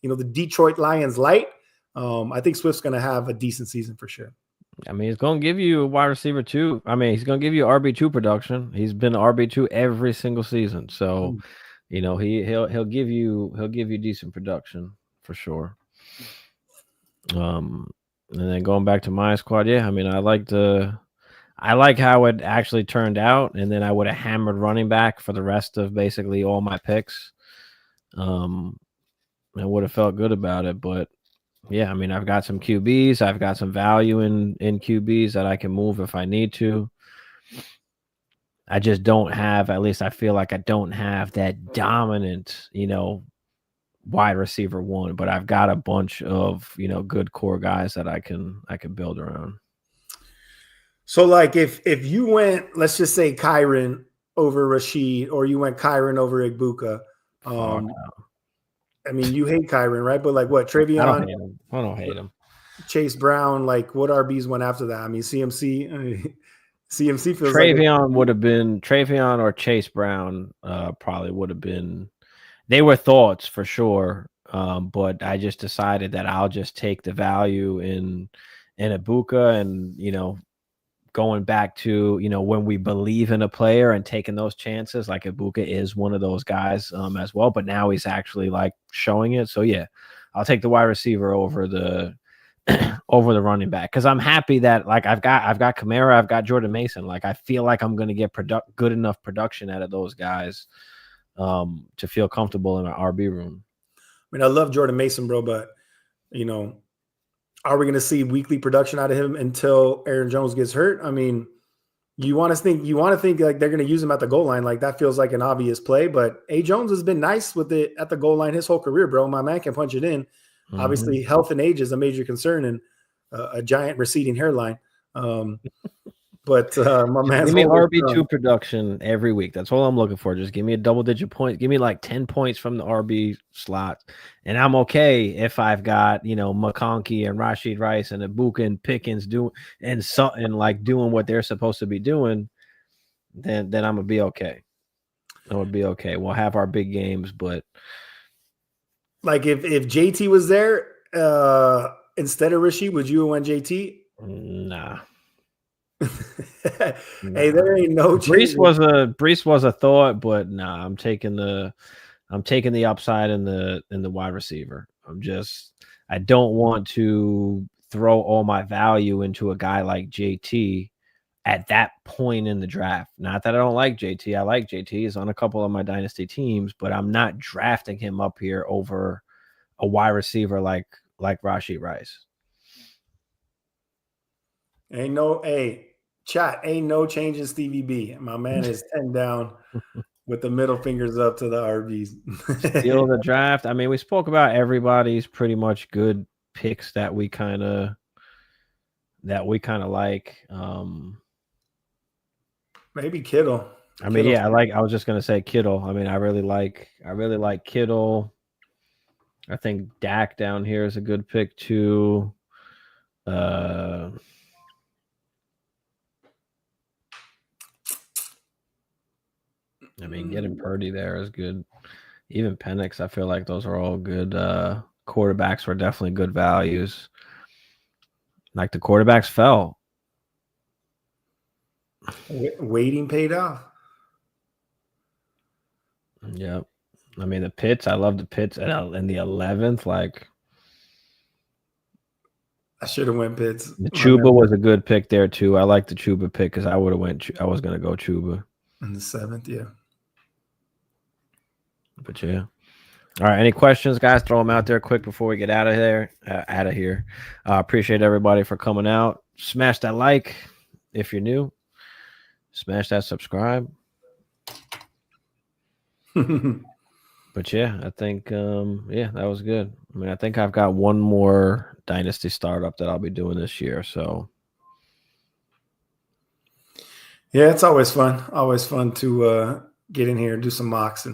the Detroit Lions light, I think Swift's going to have a decent season for sure. I mean, he's going to give you a wide receiver too. I mean, he's going to give you RB2 production. He's been RB2 every single season. So, he'll give you decent production for sure. And then going back to my squad, yeah, I mean, I like how it actually turned out, and then I would have hammered running back for the rest of basically all my picks. I would have felt good about it, but yeah, I mean, I've got some QBs. I've got some value in QBs that I can move if I need to. I just don't have, at least I feel like I don't have that dominant, wide receiver one, but I've got a bunch of, good core guys that I can build around. So like if you went, let's just say Kyron over Rashid, or you went Kyron over Igbuka, I mean, you hate Kyron, right? But like what, Travion? I don't hate him. Chase Brown, like what RBs went after that? I mean, CMC feels Travion would have been Travion or Chase Brown. Probably would have been. They were thoughts for sure, but I just decided that I'll just take the value in Ibuka, and going back to when we believe in a player and taking those chances, like Ibuka is one of those guys as well, but now he's actually like showing it. So yeah, I'll take the wide receiver over the running back, because I'm happy that like I've got Kamara, I've got Jordan Mason. Like I feel like I'm going to get good enough production out of those guys to feel comfortable in our RB room. I mean, I love Jordan Mason, bro, but are we going to see weekly production out of him until Aaron Jones gets hurt? I mean, you want to think like they're going to use him at the goal line. Like that feels like an obvious play, but A. Jones has been nice with it at the goal line his whole career, bro. My man can punch it in. Mm-hmm. Obviously, health and age is a major concern, and a giant receding hairline. But my man, give me RB2 production every week. That's all I'm looking for. Just give me a double-digit point. Give me like 10 points from the RB slot, and I'm okay if I've got McConkey and Rashid Rice and Ibuka and Pickens doing what they're supposed to be doing. Then I'm gonna be okay. I would be okay. We'll have our big games, but like if JT was there instead of Rashid, would you have won JT? Nah. Hey, there ain't no Brees was a thought, but nah, I'm taking the upside in the wide receiver. I don't want to throw all my value into a guy like JT at that point in the draft. Not that I don't like JT. I like JT. He's on a couple of my dynasty teams, but I'm not drafting him up here over a wide receiver like Rashee Rice. Chat, ain't no change in Stevie B. My man is 10 down with the middle fingers up to the RBs. Steal the draft. I mean, we spoke about everybody's pretty much good picks that we kind of like. Maybe Kittle. I mean, yeah, I was just gonna say Kittle. I mean, I really like Kittle. I think Dak down here is a good pick too. I mean, getting Purdy there is good. Even Penix, I feel like those are all good. Quarterbacks were definitely good values. Like the quarterbacks fell. Waiting paid off. Yep. I mean, the Pitts, I love the Pitts in the 11th. Like, I should have went Pitts. The Chuba was a good pick there too. I like the Chuba pick because I would have went. I was gonna go Chuba in the 7th. Yeah. But yeah. All right. Any questions, guys? Throw them out there quick before we get out of here. Appreciate everybody for coming out. Smash that like if you're new. Smash that subscribe. But yeah, I think that was good. I mean, I think I've got one more Dynasty startup that I'll be doing this year. So yeah, it's always fun. Always fun to get in here and do some mocks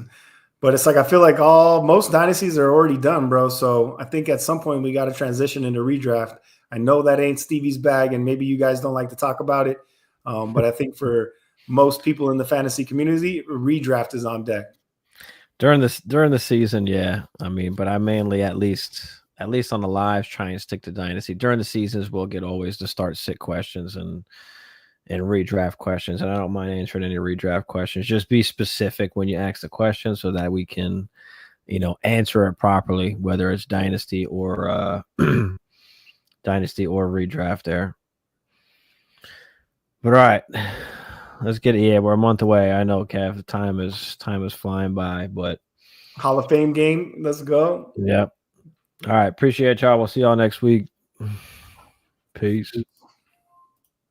but it's like I feel like most dynasties are already done, bro. So I think at some point we got to transition into redraft. I know that ain't Stevie's bag, and maybe you guys don't like to talk about it. But I think for most people in the fantasy community, redraft is on deck. During the season, yeah. I mean, but I mainly at least on the lives try and stick to Dynasty. During the seasons, we'll get always to start sit questions and redraft questions, and I don't mind answering any redraft questions. Just be specific when you ask the question so that we can, answer it properly, whether it's Dynasty or Dynasty or redraft there. But all right, let's get it. Yeah, we're a month away. I know, Kev. The time is flying by, but Hall of Fame game. Let's go. Yep. All right. Appreciate y'all. We'll see y'all next week. Peace.